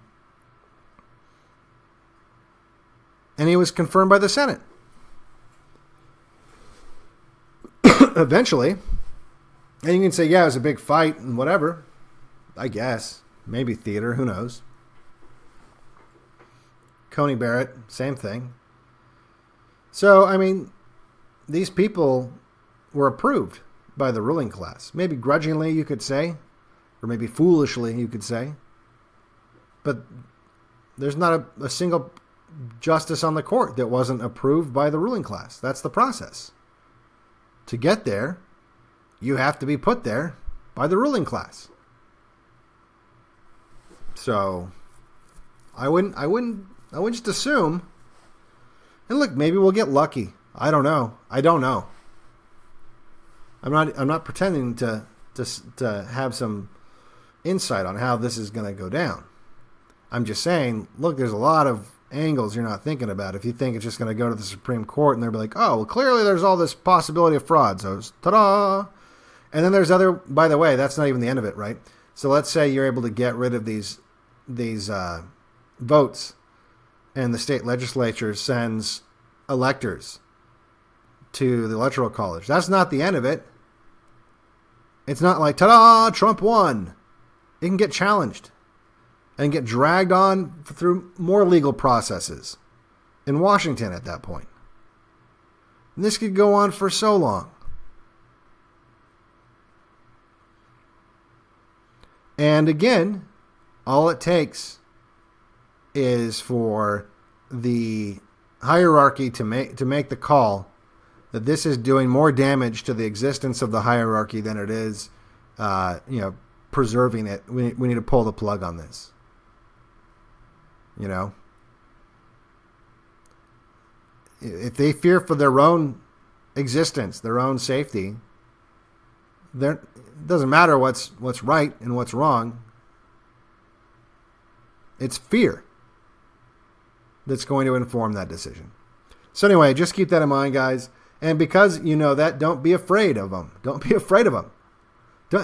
And he was confirmed by the Senate. Eventually. And you can say, yeah, it was a big fight and whatever. I guess. Maybe theater. Who knows? Coney Barrett, same thing. So, I mean, these people were approved by the ruling class. Maybe grudgingly, you could say. Or maybe foolishly, you could say. But there's not a single justice on the court that wasn't approved by the ruling class. That's the process. To get there, you have to be put there by the ruling class. So, I wouldn't just assume. And look, maybe we'll get lucky. I don't know. I'm not pretending to have some insight on how this is going to go down. I'm just saying, look, there's a lot of angles you're not thinking about. If you think it's just going to go to the Supreme Court and they'll be like, oh, well, clearly there's all this possibility of fraud. So, ta-da! And then there's other, by the way, that's not even the end of it, right? So let's say you're able to get rid of these votes, and the state legislature sends electors to the Electoral College. That's not the end of it. It's not like, ta-da, Trump won. It can get challenged and get dragged on through more legal processes in Washington at that point. And this could go on for so long. And again, all it takes is for the hierarchy to make the call that this is doing more damage to the existence of the hierarchy than it is, preserving it. We need to pull the plug on this. If they fear for their own existence, their own safety, it doesn't matter what's right and what's wrong. It's fear that's going to inform that decision. So anyway, just keep that in mind, guys. And because you know that, don't be afraid of them. Don't be afraid of them.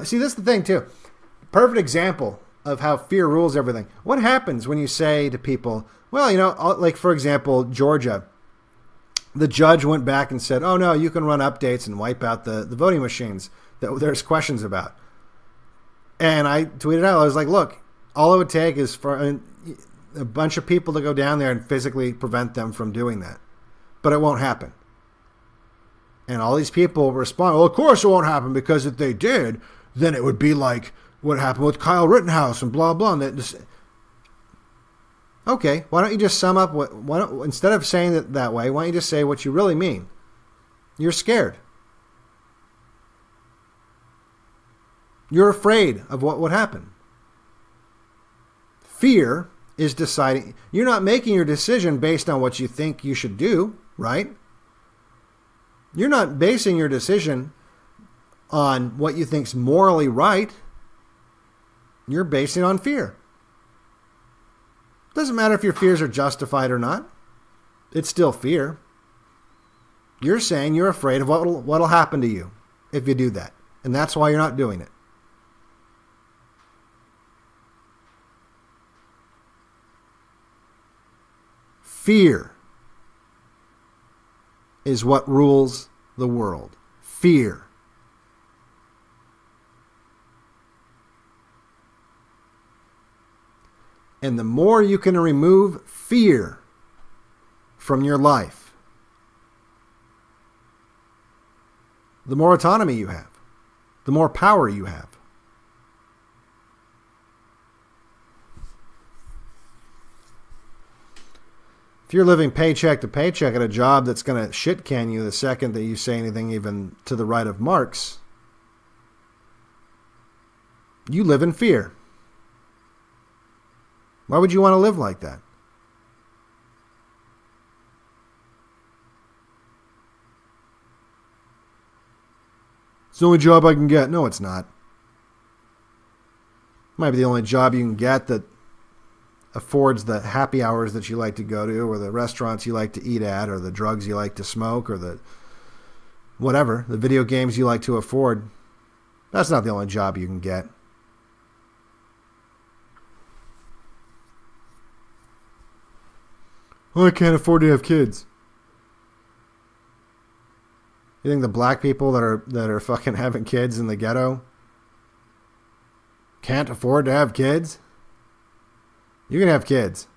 See, this is the thing, too. Perfect example of how fear rules everything. What happens when you say to people, well, like, for example, Georgia, the judge went back and said, oh, no, you can run updates and wipe out the voting machines that there's questions about. And I tweeted out, I was like, look, all it would take is for a bunch of people to go down there and physically prevent them from doing that. But it won't happen. And all these people respond, well, of course it won't happen, because if they did, then it would be like what happened with Kyle Rittenhouse and blah, blah. And okay, why don't you just sum up instead of saying it that way, why don't you just say what you really mean? You're scared. You're afraid of what would happen. Fear is deciding. You're not making your decision based on what you think you should do, right? You're not basing your decision on what you think's morally right. You're basing it on fear. Doesn't matter if your fears are justified or not. It's still fear. You're saying you're afraid of what'll happen to you if you do that. And that's why you're not doing it. Fear is what rules the world. Fear. And the more you can remove fear from your life, the more autonomy you have, the more power you have. If you're living paycheck to paycheck at a job that's going to shit can you the second that you say anything even to the right of Marx, you live in fear. Why would you want to live like that? It's the only job I can get. No, it's not. Might be the only job you can get that affords the happy hours that you like to go to, or the restaurants you like to eat at, or the drugs you like to smoke, or the whatever, the video games you like to afford. That's not the only job you can get. Oh, I can't afford to have kids. You think the black people that are fucking having kids in the ghetto can't afford to have kids? You can have kids.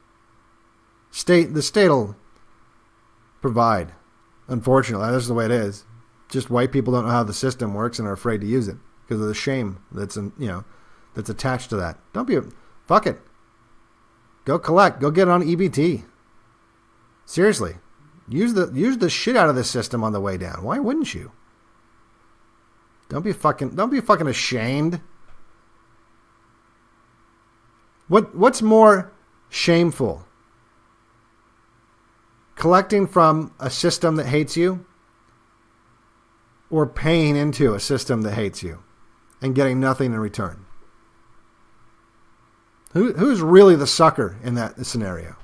The state will provide. Unfortunately, that's the way it is. Just white people don't know how the system works and are afraid to use it because of the shame that's attached to that. Fuck it. Go collect. Go get on EBT. Seriously, use the shit out of this system on the way down. Why wouldn't you? Don't be fucking ashamed. What's more shameful? Collecting from a system that hates you, or paying into a system that hates you and getting nothing in return? Who's really the sucker in that scenario?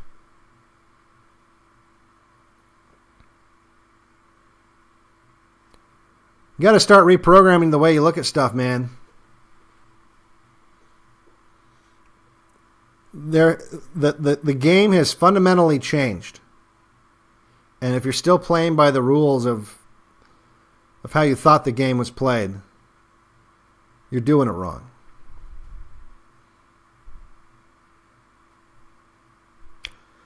You got to start reprogramming the way you look at stuff, man. The game has fundamentally changed. And if you're still playing by the rules of how you thought the game was played, you're doing it wrong.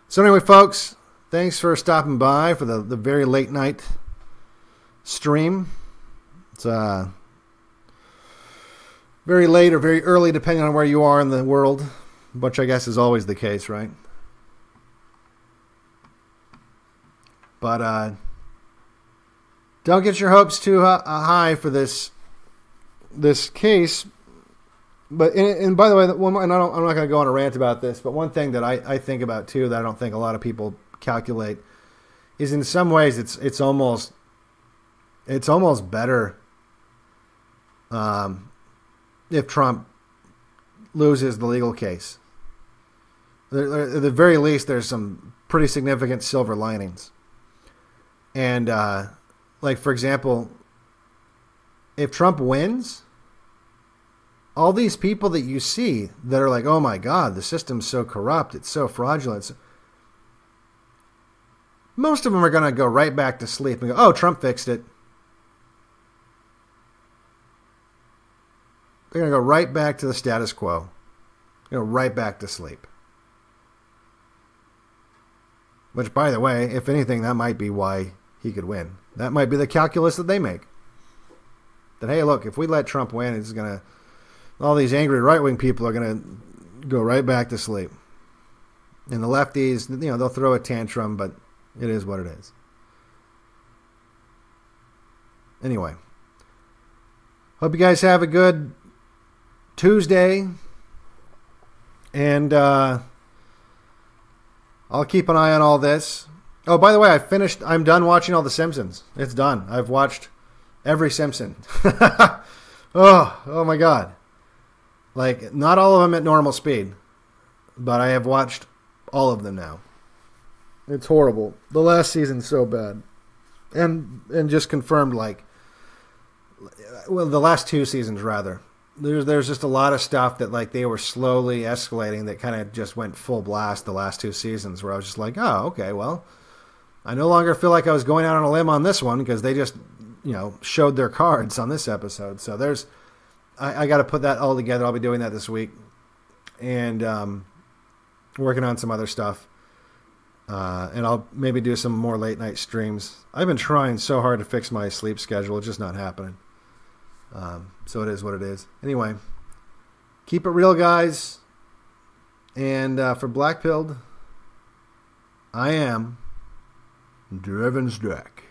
So anyway, folks, thanks for stopping by for the very late night stream. It's very late or very early, depending on where you are in the world, which I guess is always the case, right? But don't get your hopes too high for this case. But and by the way, I'm not going to go on a rant about this, but one thing that I think about too that I don't think a lot of people calculate is in some ways it's almost better if Trump loses the legal case. At the very least, there's some pretty significant silver linings. And like for example, if Trump wins, all these people that you see that are like, oh my God, the system's so corrupt, it's so fraudulent. Most of them are going to go right back to sleep and go, oh, Trump fixed it. They're going to go right back to the status quo. Right back to sleep. Which, by the way, if anything, that might be why he could win. That might be the calculus that they make. That, hey, look, if we let Trump win, it's going to... all these angry right-wing people are going to go right back to sleep. And the lefties, they'll throw a tantrum, but it is what it is. Anyway. Hope you guys have a good Tuesday. And I'll keep an eye on all this. Oh, by the way, I'm done watching all the Simpsons. It's done. I've watched every Simpson. Oh my God. Like, not all of them at normal speed, but I have watched all of them now. It's horrible. The last season's so bad. And just confirmed, like, well, the last two seasons, rather. There's just a lot of stuff that, like, they were slowly escalating that kind of just went full blast the last two seasons, where I was just like, oh, okay, well, I no longer feel like I was going out on a limb on this one because they just, showed their cards on this episode. So there's... I got to put that all together. I'll be doing that this week. And working on some other stuff. And I'll maybe do some more late night streams. I've been trying so hard to fix my sleep schedule. It's just not happening. So it is what it is. Anyway, keep it real, guys. And for Black Pilled, I am Drevens Drac.